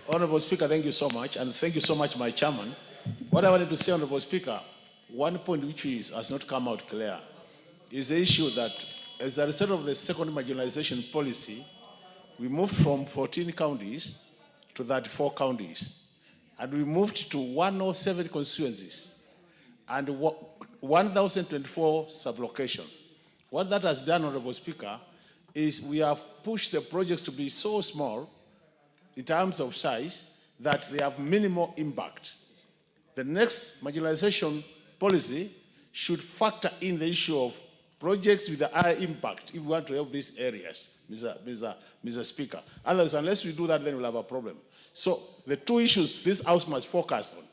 Honorable Speaker, thank you so much, and thank you so much, my chairman. What I wanted to say, Honorable Speaker, one point which has not come out clear is the issue that as a result of the second marginalization policy, we moved from 14 counties to 34 counties, and we moved to 107 constituencies and 1,024 sublocations. What that has done, Honorable Speaker, is we have pushed the projects to be so small in terms of size, that they have minimal impact. The next marginalization policy should factor in the issue of projects with a high impact if we want to help these areas, Mr. Speaker. Otherwise, unless we do that, then we'll have a problem. So the two issues this House must focus on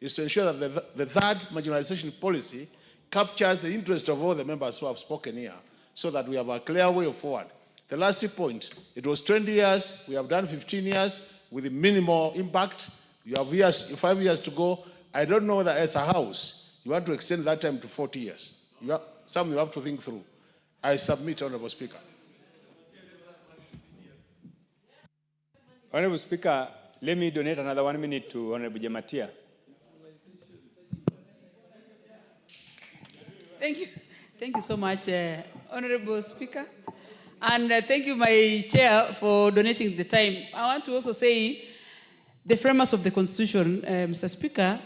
is to ensure that the third marginalization policy captures the interest of all the members who have spoken here so that we have a clear way forward. The last point, it was 20 years, we have done 15 years with minimal impact. You have 5 years to go. I don't know whether as a House, you want to extend that time to 40 years. Some you have to think through. I submit, Honorable Speaker. Honorable Speaker, let me donate another 1 minute to Honorable Jamatia. Thank you so much, Honorable Speaker. And thank you, my chair, for donating the time. I want to also say the framers of the Constitution, Mr. Speaker,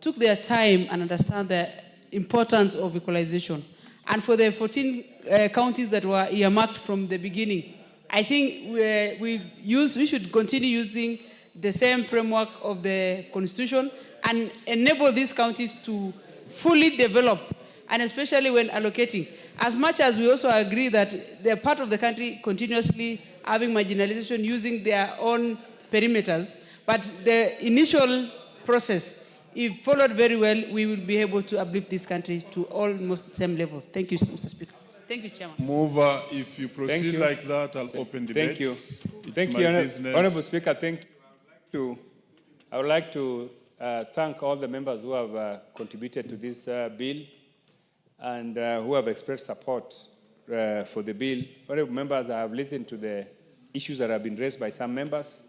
took their time and understand the importance of equalization. And for the 14 counties that were earmarked from the beginning, I think we should continue using the same framework of the Constitution and enable these counties to fully develop, and especially when allocating. As much as we also agree that they're part of the country continuously having marginalization using their own perimeters, but the initial process, if followed very well, we will be able to uplift this country to almost same levels. Thank you, Mr. Speaker. Thank you, Chairman. Mover, if you proceed like that, I'll open debate. Thank you. It's Thank my you, business. Honorable Speaker. Thank you. I would like to thank all the members who have contributed to this bill and who have expressed support for the bill. Honorable members, I have listened to the issues that have been raised by some members,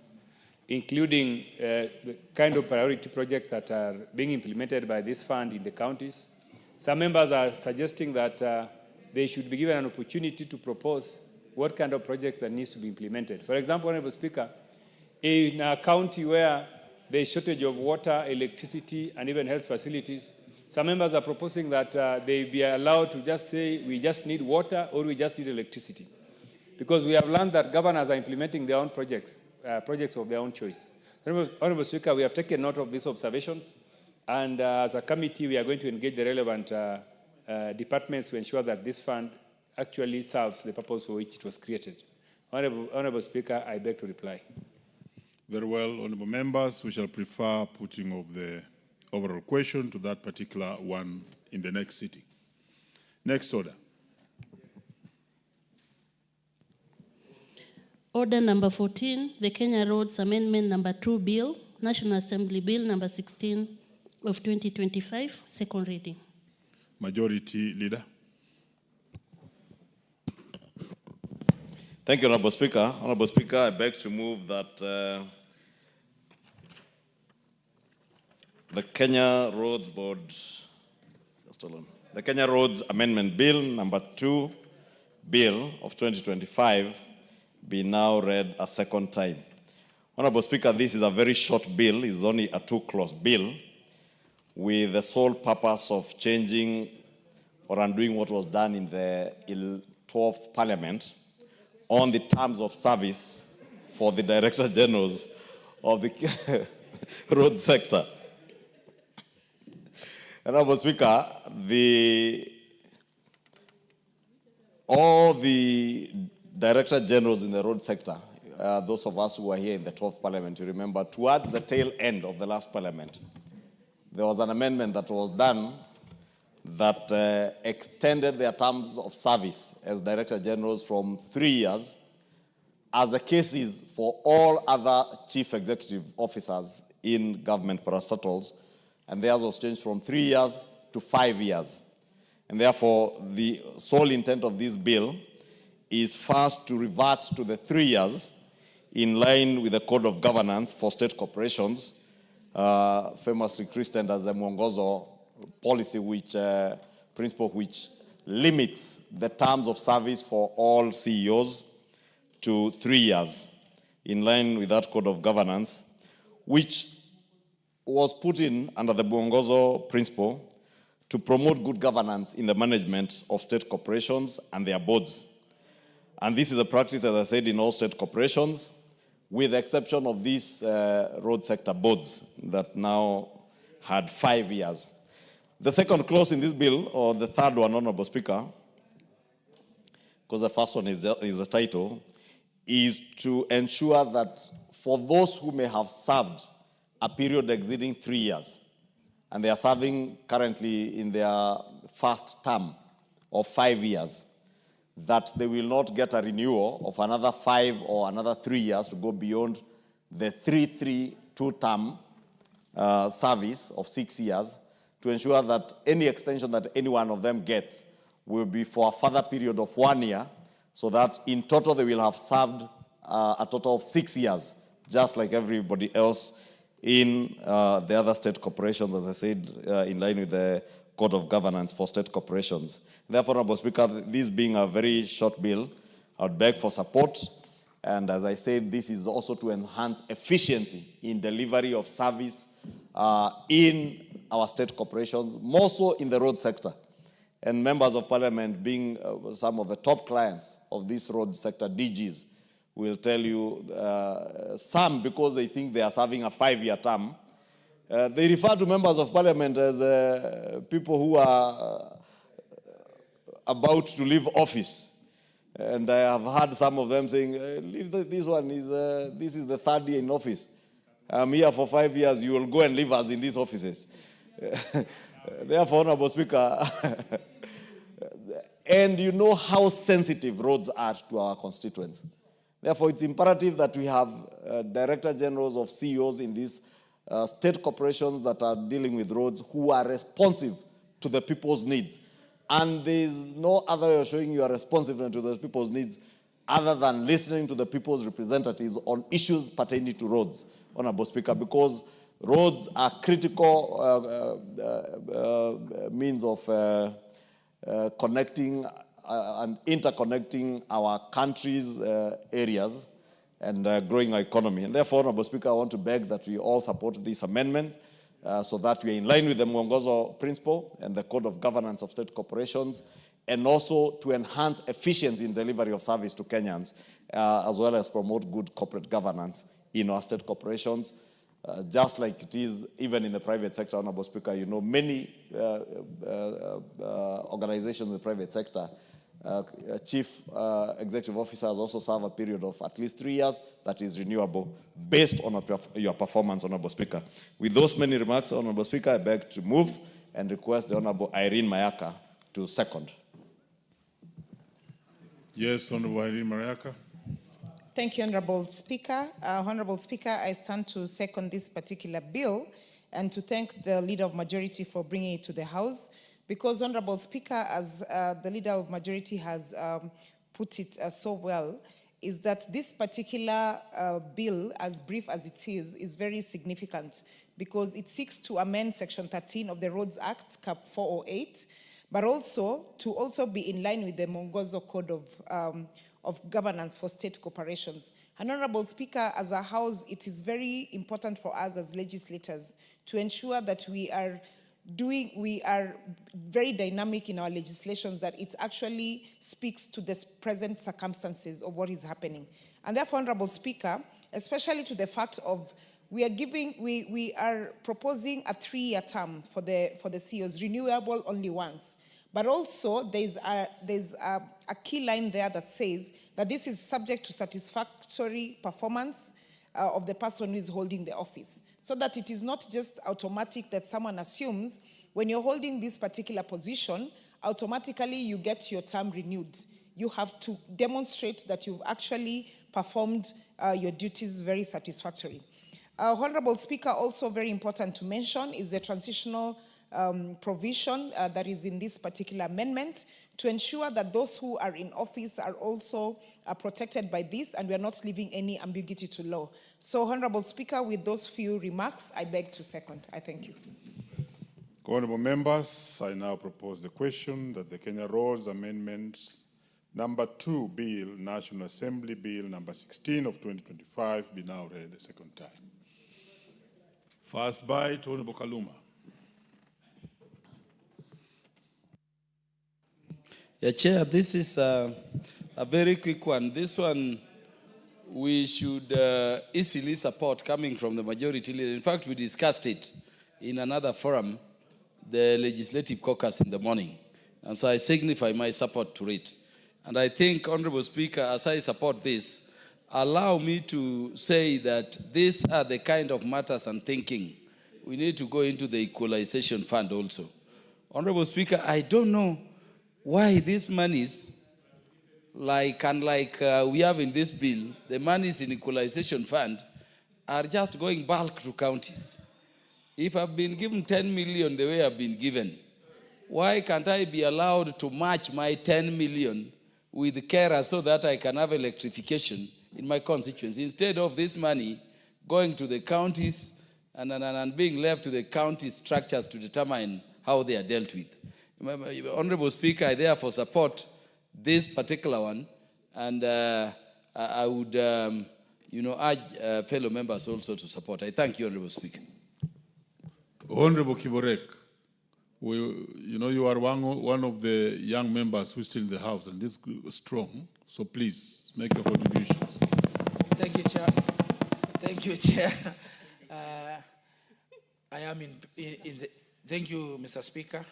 including the kind of priority projects that are being implemented by this fund in the counties. Some members are suggesting that they should be given an opportunity to propose what kind of projects that needs to be implemented. For example, Honorable Speaker, in a county where there is shortage of water, electricity, and even health facilities, some members are proposing that they be allowed to just say, we just need water or we just need electricity. Because we have learned that governors are implementing their own projects of their own choice. Honorable Speaker, we have taken note of these observations, and as a committee, we are going to engage the relevant departments to ensure that this fund actually serves the purpose for which it was created. Honorable Speaker, I beg to reply. Very well, honorable members, we shall prefer putting of the overall question to that particular one in the next sitting. Next order. Order number 14, the Kenya Roads Amendment number 2 Bill, National Assembly Bill number 16 of 2025, second reading. Majority Leader. Thank you, Honorable Speaker. Honorable Speaker, I beg to move that the Kenya Roads Board, the Kenya Roads Amendment Bill number 2 Bill of 2025 be now read a second time. Honorable Speaker, this is a very short bill. It's only a 2-clause bill with the sole purpose of changing or undoing what was done in the 12th Parliament on the terms of service for the Director Generals of the road sector. Honorable Speaker, all the Director Generals in the road sector, those of us who were here in the 12th Parliament, you remember, towards the tail end of the last Parliament, there was an amendment that was done that extended their terms of service as Director Generals from 3 years, as the case is for all other Chief Executive Officers in government parastatals, and theirs was changed from 3 years to 5 years. And therefore, the sole intent of this bill is first to revert to the 3 years in line with the Code of Governance for State Corporations, famously christened as the Mwongozo policy, principle which limits the terms of service for all CEOs to 3 years, in line with that Code of Governance, which was put in under the Mwongozo principle to promote good governance in the management of state corporations and their boards. And this is a practice, as I said, in all state corporations, with the exception of these road sector boards that now had 5 years. The second clause in this bill, or the third one, Honorable Speaker, because the first one is the title, is to ensure that for those who may have served a period exceeding 3 years, and they are serving currently in their first term of 5 years, that they will not get a renewal of another 5 or another 3 years to go beyond the 2-term service of 6 years, to ensure that any extension that any one of them gets will be for a further period of 1 year, so that in total they will have served a total of 6 years, just like everybody else in the other state corporations, as I said, in line with the Code of Governance for state corporations. Therefore, Honorable Speaker, this being a very short bill, I would beg for support. And as I said, this is also to enhance efficiency in delivery of service in our state corporations, more so in the road sector. And members of parliament, being some of the top clients of this road sector, DGs, will tell you some, because they think they are serving a 5-year term, they refer to members of parliament as people who are about to leave office. And I have heard some of them saying, this is the 3rd year in office. I'm here for 5 years, you will go and leave us in these offices. Therefore, Honorable Speaker, and you know how sensitive roads are to our constituents. Therefore, it's imperative that we have Director Generals of CEOs in these state corporations that are dealing with roads who are responsive to the people's needs. And there's no other way of showing you are responsive to those people's needs other than listening to the people's representatives on issues pertaining to roads, Honorable Speaker, because roads are critical means of connecting and interconnecting our country's areas and growing our economy. And therefore, Honorable Speaker, I want to beg that we all support these amendments so that we are in line with the Mwongozo principle and the Code of Governance of State Corporations, and also to enhance efficiency in delivery of service to Kenyans, as well as promote good corporate governance in our state corporations. Just like it is even in the private sector, Honorable Speaker, you know, many organizations in the private sector, chief executive officers also serve a period of at least 3 years that is renewable based on your performance, Honorable Speaker. With those many remarks, Honorable Speaker, I beg to move and request the Honorable Irene Mayaka to second. Yes, Honorable Irene Mayaka. Thank you, Honorable Speaker. Honorable Speaker, I stand to second this particular bill and to thank the Leader of Majority for bringing it to the House, because, Honorable Speaker, as the Leader of Majority has put it so well, is that this particular bill, as brief as it is very significant, because it seeks to amend Section 13 of the Roads Act, Cap 408, but also to be in line with the Mwongozo Code of Governance for State Corporations. And Honorable Speaker, as a House, it is very important for us as legislators to ensure that we are very dynamic in our legislations, that it actually speaks to the present circumstances of what is happening. And therefore, Honorable Speaker, especially to the fact of we are proposing a 3-year term for the CEOs, renewable only once. But also, there's a key line there that says that this is subject to satisfactory performance of the person who is holding the office, so that it is not just automatic that someone assumes when you're holding this particular position, automatically you get your term renewed. You have to demonstrate that you've actually performed your duties very satisfactorily. Honorable Speaker, also very important to mention is the transitional provision that is in this particular amendment to ensure that those who are in office are also protected by this, and we are not leaving any ambiguity to law. So, Honorable Speaker, with those few remarks, I beg to second. I thank you. Honorable members, I now propose the question that the Kenya Roads Amendments Number 2 Bill, National Assembly Bill Number 16 of 2025, be now read a second time. First by Honorable Kaluma. Yeah, Chair, this is a very quick one. This one we should easily support coming from the majority leader. In fact, we discussed it in another forum, the Legislative Caucus in the morning. And so I signify my support to it. And I think, Honorable Speaker, as I support this, allow me to say that these are the kind of matters and thinking we need to go into the equalization fund also. Honorable Speaker, I don't know why these monies, like we have in this bill, the monies in equalization fund are just going bulk to counties. If I've been given 10 million the way I've been given, why can't I be allowed to match my 10 million with carers so that I can have electrification in my constituency, instead of this money going to the counties and being left to the county structures to determine how they are dealt with? Honorable Speaker, I therefore support this particular one, and I would urge fellow members also to support. I thank you, Honorable Speaker. Honorable Kiborek, you are one of the young members who's still in the House, and this is strong, so please make your contributions. Thank you, Chair. Thank you, Chair. I am in the. Thank you, Mr. Speaker.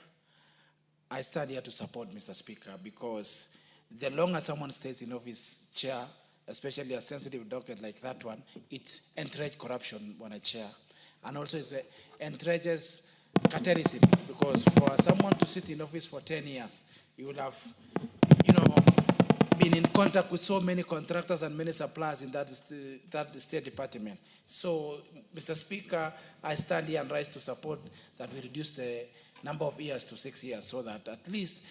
I stand here to support Mr. Speaker because the longer someone stays in office, Chair, especially a sensitive docket like that one, it encourages corruption when a chair. And also it encourages carterism, because for someone to sit in office for 10 years, you would have, been in contact with so many contractors and many suppliers in that State Department. So, Mr. Speaker, I stand here and rise to support that we reduce the number of years to 6 years, so that at least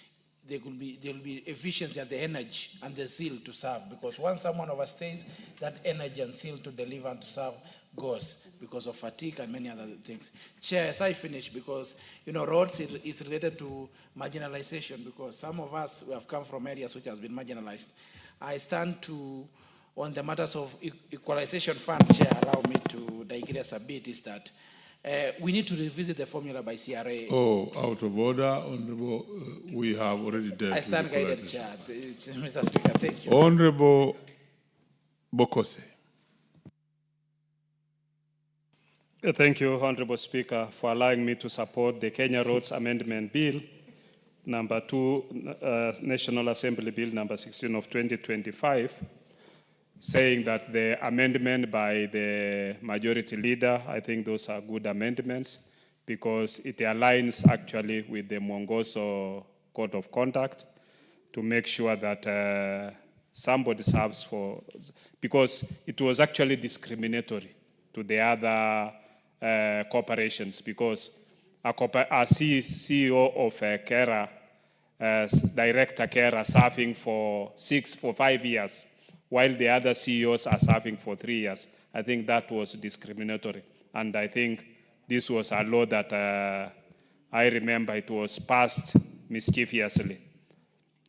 there will be efficiency and the energy and the zeal to serve. Because once someone overstays, that energy and zeal to deliver and to serve goes because of fatigue and many other things. Chair, as I finish, because roads is related to marginalization, because some of us we have come from areas which has been marginalized. I stand on the matters of equalization fund, Chair, allow me to digress a bit, is that we need to revisit the formula by CRA. Oh, out of order, Honorable. We have already dealt with I stand guided, Chair. Mr. Speaker, thank you. Honorable Bokose. Thank you, Honorable Speaker, for allowing me to support the Kenya Roads Amendment Bill, number 2, National Assembly Bill number 16 of 2025, saying that the amendment by the majority leader, I think those are good amendments because it aligns actually with the Mwongozo Code of Conduct to make sure that somebody serves for, because it was actually discriminatory to the other corporations, because a CEO of a carer, director carer serving for 5 years, while the other CEOs are serving for 3 years. I think that was discriminatory. And I think this was a law that I remember it was passed mischievously,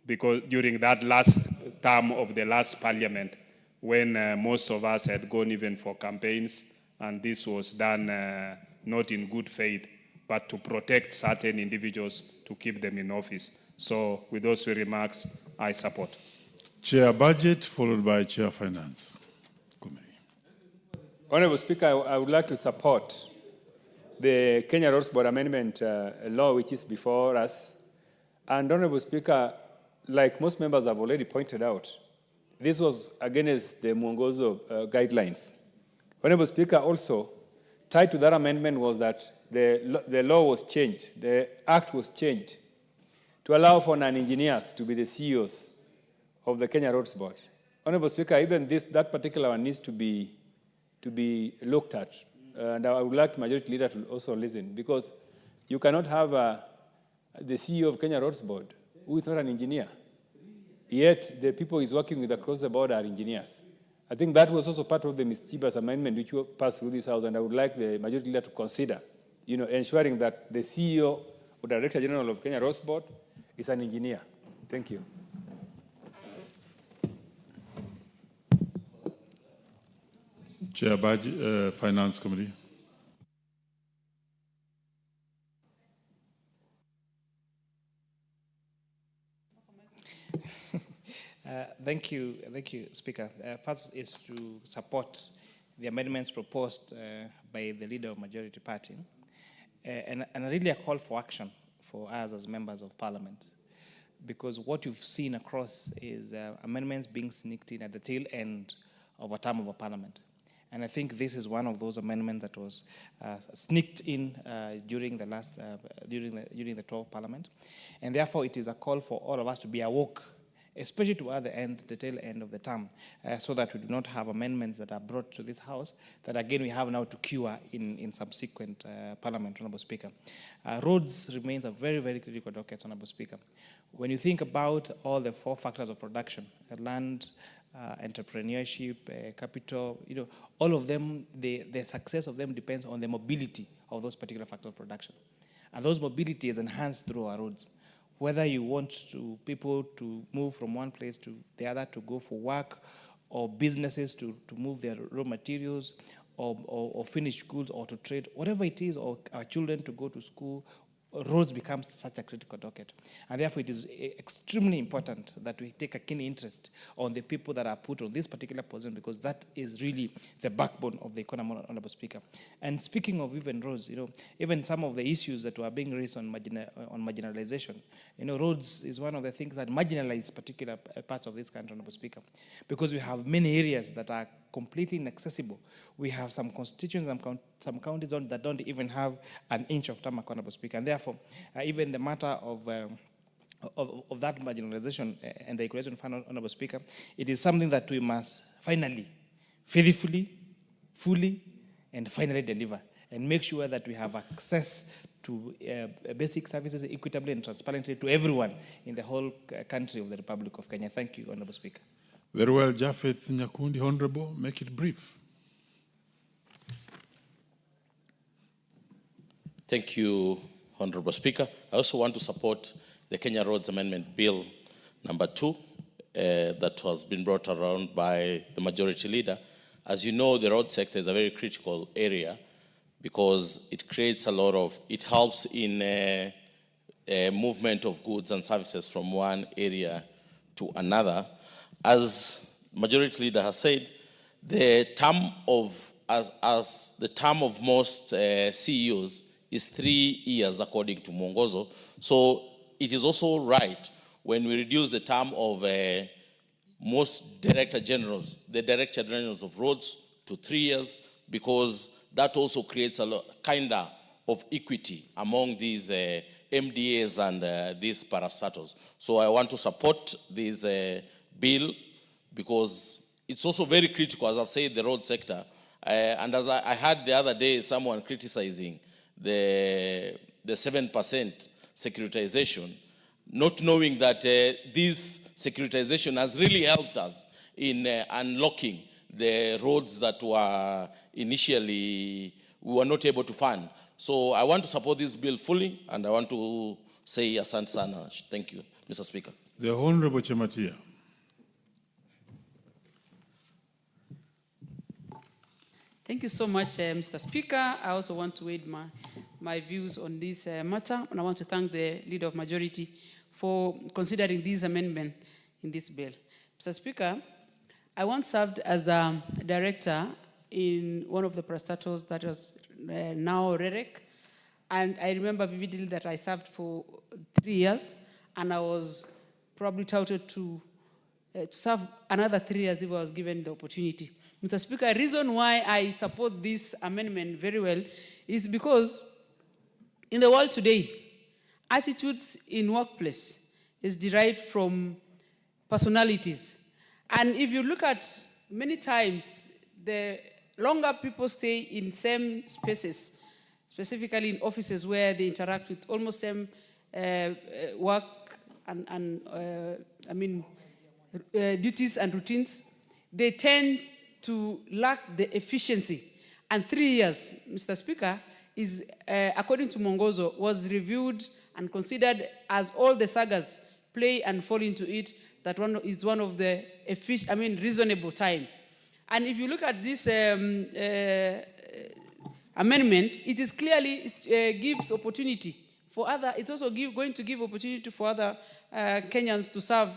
because during that last term of the last parliament, when most of us had gone even for campaigns, and this was done not in good faith, but to protect certain individuals to keep them in office. So with those three remarks, I support. Chair Budget, followed by Chair Finance Committee. Honorable Speaker, I would like to support the Kenya Roads Board Amendment law, which is before us. And Honorable Speaker, like most members have already pointed out, this was against the Mwongozo guidelines. Honorable Speaker, also, tied to that amendment was that the law was changed, the act was changed to allow for non-engineers to be the CEOs of the Kenya Roads Board. Honorable Speaker, even that particular one needs to be looked at. And I would like the majority leader to also listen, because you cannot have the CEO of Kenya Roads Board who is not an engineer, yet the people he's working with across the board are engineers. I think that was also part of the mischievous amendment which passed through this House, and I would like the majority leader to consider, ensuring that the CEO or Director General of Kenya Roads Board is an engineer. Thank you. Chair Budget, Finance Committee. Thank you, Speaker. First is to support the amendments proposed by the leader of Majority Party, and really a call for action for us as members of Parliament, because what you've seen across is amendments being sneaked in at the tail end of a term of a Parliament. And I think this is one of those amendments that was sneaked in during the 12th Parliament, and therefore it is a call for all of us to be awoke, especially toward the tail end of the term, so that we do not have amendments that are brought to this House that again we have now to cure in subsequent Parliament, Honourable Speaker. Roads remains a very, very critical docket, Honourable Speaker. When you think about all the 4 factors of production, land, entrepreneurship, capital, all of them, the success of them depends on the mobility of those particular factors of production. And those mobility is enhanced through our roads. Whether you want people to move from one place to the other to go for work, or businesses to move their raw materials, or finish goods, or to trade, whatever it is, or our children to go to school, roads become such a critical docket. And therefore it is extremely important that we take a keen interest on the people that are put on this particular position, because that is really the backbone of the economy, Honourable Speaker. And speaking of even roads, even some of the issues that were being raised on marginalization, roads is one of the things that marginalize particular parts of this country, Honourable Speaker, because we have many areas that are completely inaccessible. We have some constituents and some counties that don't even have an inch of tarmac, Honourable Speaker. And therefore, even the matter of that marginalization and the equalization fund, Honourable Speaker, it is something that we must finally, faithfully, fully, and finally deliver, and make sure that we have access to basic services equitably and transparently to everyone in the whole country of the Republic of Kenya. Thank you, Honourable Speaker. Very well, Japheth Nyakundi, Honourable, make it brief. Thank you, Honourable Speaker. I also want to support the Kenya Roads Amendment Bill number 2 that has been brought around by the Majority Leader. As you know, the road sector is a very critical area because it creates it helps in movement of goods and services from one area to another. As Majority Leader has said, the term of most CEOs is 3 years according to Mwongozo. So it is also right when we reduce the term of most Director Generals, the Director Generals of Roads, to 3 years, because that also creates a of equity among these MDAs and these parastatals. So I want to support this bill because it's also very critical, as I've said, the road sector. And as I heard the other day, someone criticizing the 7% securitization, not knowing that this securitization has really helped us in unlocking the roads that were initially we were not able to fund. So I want to support this bill fully, and I want to say asante sana. Thank you, Mr. Speaker. The Honourable Chematia. Thank you so much, Mr. Speaker. I also want to add my views on this matter, and I want to thank the Leader of Majority for considering this amendment in this bill. Mr. Speaker, I once served as a director in one of the parastatals that was now REREC, and I remember vividly that I served for 3 years, and I was probably touted to serve another 3 years if I was given the opportunity. Mr. Speaker, a reason why I support this amendment very well is because in the world today, attitudes in workplace is derived from personalities. And if you look at many times, the longer people stay in same spaces, specifically in offices where they interact with almost same work and duties and routines, they tend to lack the efficiency. And 3 years, Mr. Speaker, is, according to Mwongozo, was reviewed and considered as all the sagas play and fall into it, that is one of the reasonable time. And if you look at this amendment, it is clearly gives opportunity for other, it's also going to give opportunity for other Kenyans to serve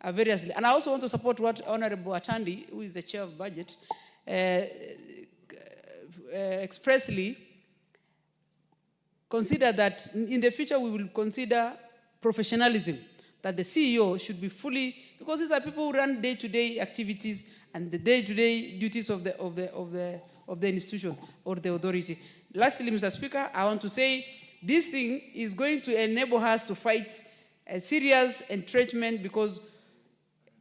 variously. And I also want to support what Honorable Atandi, who is the chair of budget, expressly consider that in the future we will consider professionalism, that the CEO should be fully, because these are people who run day-to-day activities and the day-to-day duties of the institution or the authority. Lastly, Mr. Speaker, I want to say this thing is going to enable us to fight a serious entrenchment, because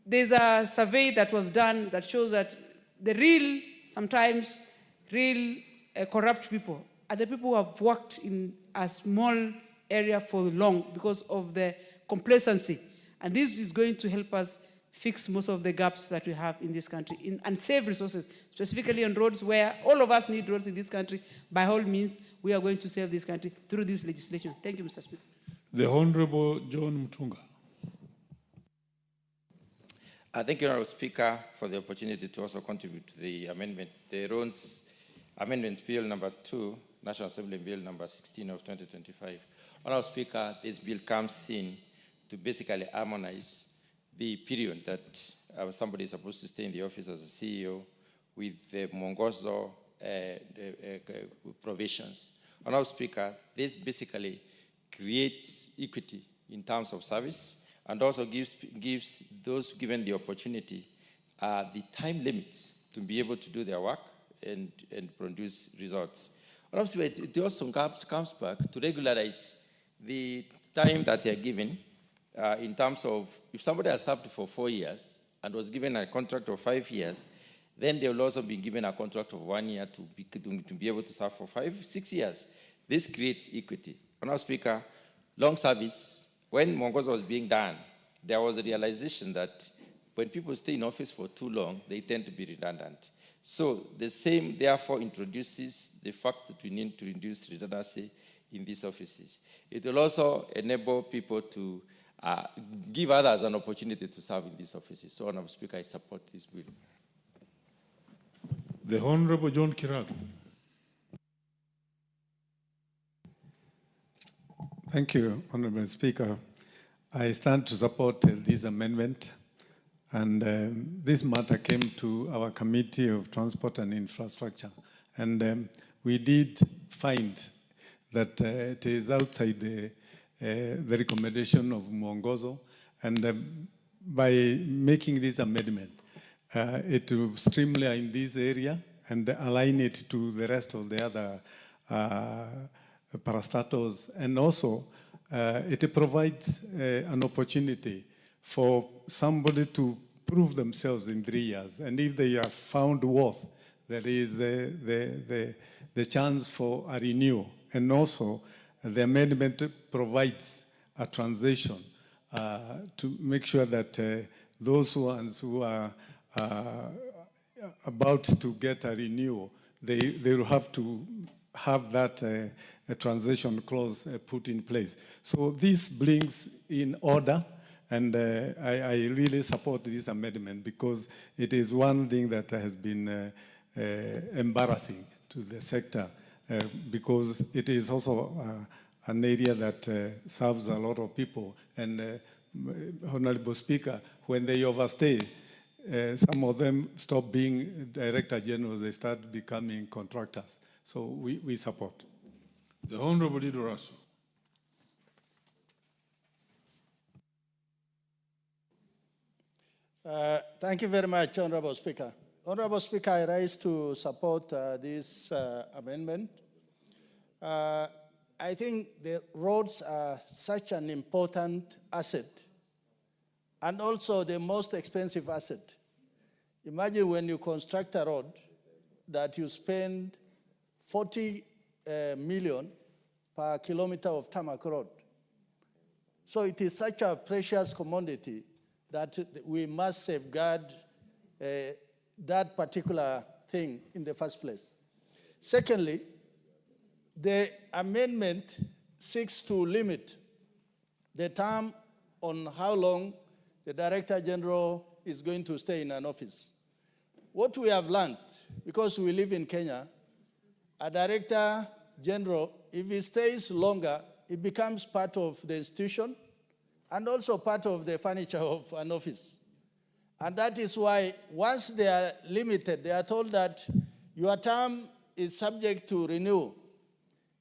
there's a survey that was done that shows that the real, sometimes real corrupt people are the people who have worked in a small area for long because of the complacency. And this is going to help us fix most of the gaps that we have in this country and save resources, specifically on roads where all of us need roads in this country. By all means, we are going to save this country through this legislation. Thank you, Mr. Speaker. The Honorable John Mutunga. Thank you, Honorable Speaker, for the opportunity to also contribute to the amendment. The Roads Amendment Bill number 2, National Assembly Bill number 16 of 2025. Honorable Speaker, this bill comes in to basically harmonize the period that somebody is supposed to stay in the office as a CEO with the Mongozo provisions. Honorable Speaker, this basically creates equity in terms of service and also gives those given the opportunity the time limits to be able to do their work and produce results. Honorable Speaker, it also comes back to regularize the time that they are given in terms of if somebody has served for 4 years and was given a contract of 5 years, then they will also be given a contract of 1 year to be able to serve for 5-6 years. This creates equity. Honorable Speaker, long service, when Mongozo was being done, there was a realization that when people stay in office for too long, they tend to be redundant. So the same, therefore, introduces the fact that we need to reduce redundancy in these offices. It will also enable people to give others an opportunity to serve in these offices. So, Honorable Speaker, I support this bill. The Honorable John Kirago. Thank you, Honorable Speaker. I stand to support this amendment. And this matter came to our Committee of Transport and Infrastructure. And we did find that it is outside the recommendation of Mwongozo. And by making this amendment, it will streamline this area and align it to the rest of the other parastatals. And also, it provides an opportunity for somebody to prove themselves in 3 years. And if they are found worth, there is the chance for a renewal. And also, the amendment provides a transition to make sure that those ones who are about to get a renewal, they will have to have that a transition clause put in place. So this brings in order, and I really support this amendment because it is one thing that has been embarrassing to the sector because it is also an area that serves a lot of people. And Honorable Speaker, when they overstay, some of them stop being Director Generals, they start becoming contractors. So we support. The Honorable Didoraso. Thank you very much, Honorable Speaker. Honorable Speaker, I rise to support this amendment. I think the roads are such an important asset and also the most expensive asset. Imagine when you construct a road that you spend 40 million per kilometer of tarmac road. So it is such a precious commodity that we must safeguard that particular thing in the first place. Secondly, the amendment seeks to limit the term on how long the Director General is going to stay in an office. What we have learned, because we live in Kenya, a Director General, if he stays longer, it becomes part of the institution, and also part of the furniture of an office. And that is why once they are limited, they are told that your term is subject to renew,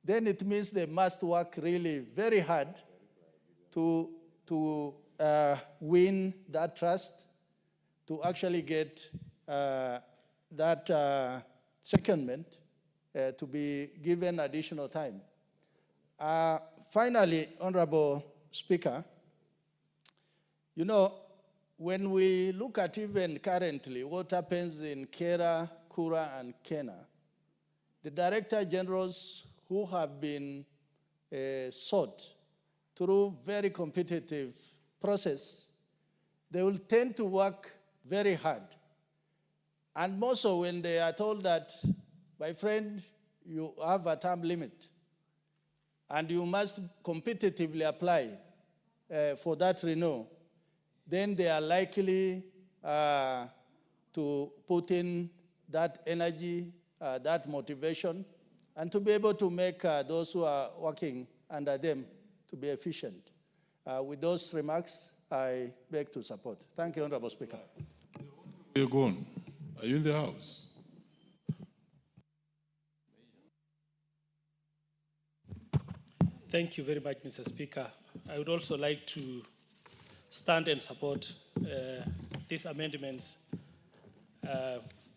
then it means they must work really very hard to win that trust, to actually get that secondment to be given additional time. Finally, Honorable Speaker, you know, when we look at even currently what happens in Kera, Kura, and Kena, the Director Generals who have been sought through very competitive process, they will tend to work very hard. And more so when they are told that, my friend, you have a term limit and you must competitively apply for that renewal, then they are likely to put in that energy, that motivation, and to be able to make those who are working under them to be efficient. With those remarks, I beg to support. Thank you, Honorable Speaker. You're gone. Are you in the House? Thank you very much, Mr. Speaker. I would also like to stand and support these amendments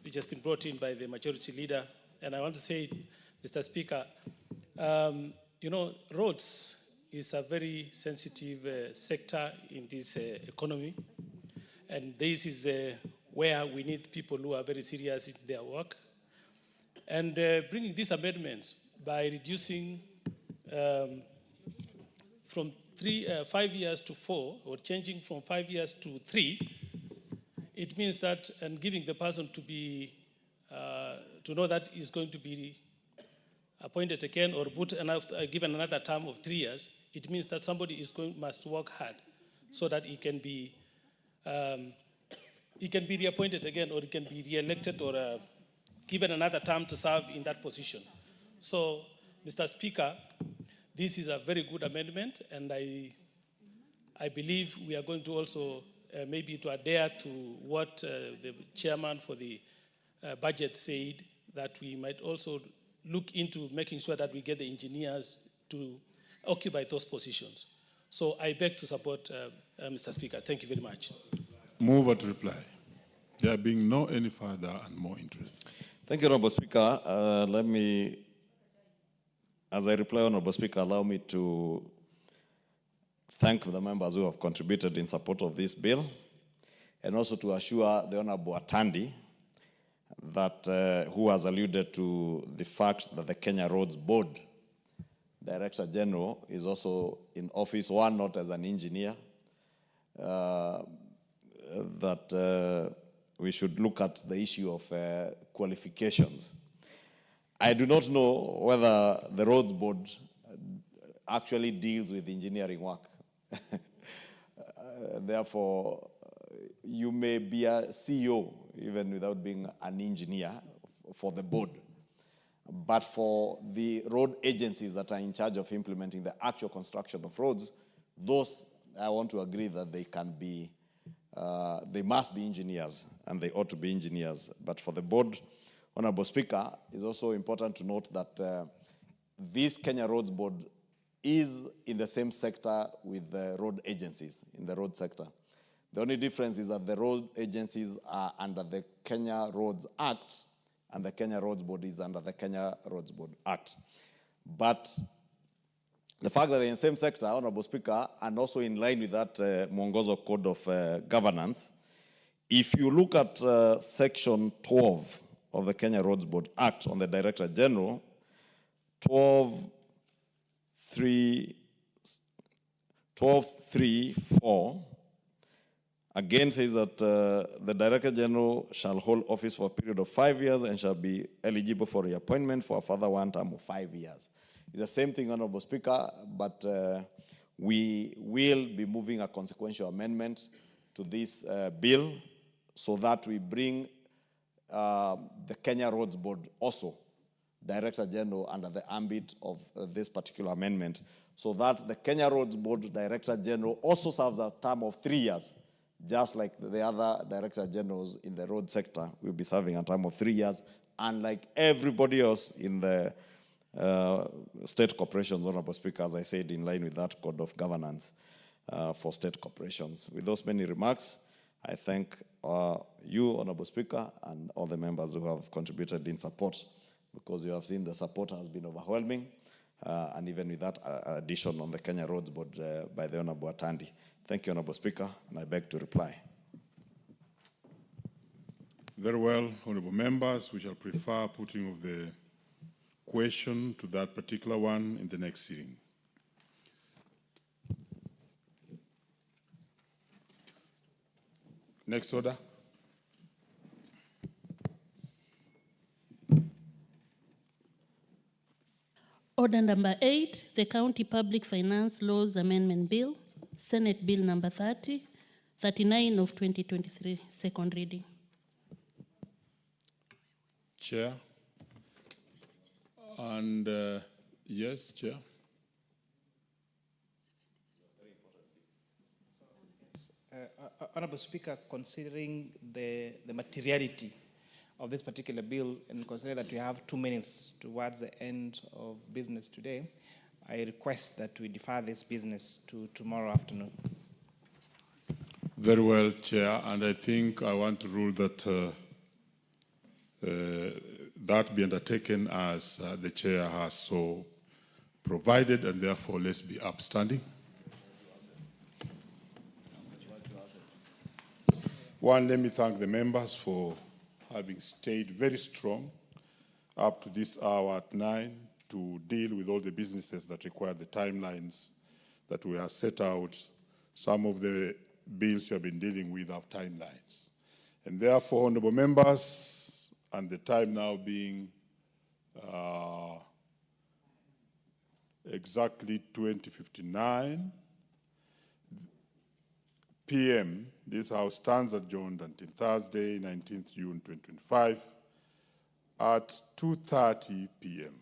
which has been brought in by the majority leader. And I want to say, Mr. Speaker, you know, roads is a very sensitive sector in this economy. And this is where we need people who are very serious in their work. And bringing these amendments by reducing from 5 years to 4, or changing from 5 years to 3, it means that, and giving the person to be, to know that he's going to be appointed again or given another term of 3 years, it means that somebody must work hard so that he can be reappointed again, or he can be re-elected, or given another term to serve in that position. So, Mr. Speaker, this is a very good amendment, and I believe we are going to also maybe to adhere to what the chairman for the budget said, that we might also look into making sure that we get the engineers to occupy those positions. So I beg to support, Mr. Speaker. Thank you very much. Mover to reply. There being no any further and more interest. Thank you, Honorable Speaker. Let me, as I reply, Honorable Speaker, allow me to thank the members who have contributed in support of this bill, and also to assure the Honorable Atandi that who has alluded to the fact that the Kenya Roads Board Director General is also in office, one, not as an engineer, that we should look at the issue of qualifications. I do not know whether the Roads Board actually deals with engineering work. Therefore, you may be a CEO even without being an engineer for the board. But for the road agencies that are in charge of implementing the actual construction of roads, those, I want to agree that they can be, they must be engineers, and they ought to be engineers. But for the board, Honorable Speaker, it's also important to note that this Kenya Roads Board is in the same sector with the road agencies, in the road sector. The only difference is that the road agencies are under the Kenya Roads Act, and the Kenya Roads Board is under the Kenya Roads Board Act. But the fact that they're in the same sector, Honorable Speaker, and also in line with that Mwongozo Code of Governance, if you look at Section 12 of the Kenya Roads Board Act on the Director General, 12.3.4, again says that the Director General shall hold office for a period of 5 years and shall be eligible for reappointment for a further one term of 5 years. It's the same thing, Honorable Speaker, but we will be moving a consequential amendment to this bill so that we bring the Kenya Roads Board also, Director General, under the ambit of this particular amendment, so that the Kenya Roads Board Director General also serves a term of 3 years, just like the other Director Generals in the road sector will be serving a term of 3 years, and like everybody else in the state corporations, Honorable Speaker, as I said, in line with that code of governance for state corporations. With those many remarks, I thank you, Honorable Speaker, and all the members who have contributed in support, because you have seen the support has been overwhelming, and even with that addition on the Kenya Roads Board by the Honorable Atandi. Thank you, Honorable Speaker, and I beg to reply. Very well, honorable members. We shall prefer putting of the question to that particular one in the next sitting. Next order. Order number 8, the County Public Finance Laws Amendment Bill, Senate Bill number 39 of 2023, second reading. Chair. And yes, Chair. Honorable Speaker, considering the materiality of this particular bill, and considering that we have 2 minutes towards the end of business today, I request that we defer this business to tomorrow afternoon. Very well, Chair, and I think I want to rule that that be undertaken as the Chair has so provided, and therefore let's be upstanding. One, let me thank the members for having stayed very strong up to this hour at 9 to deal with all the businesses that require the timelines that we have set out. Some of the bills you have been dealing with have timelines. And therefore, honorable members, and the time now being exactly 20:59 p.m., this House stands adjourned until Thursday, 19th June 2025 at 2:30 p.m.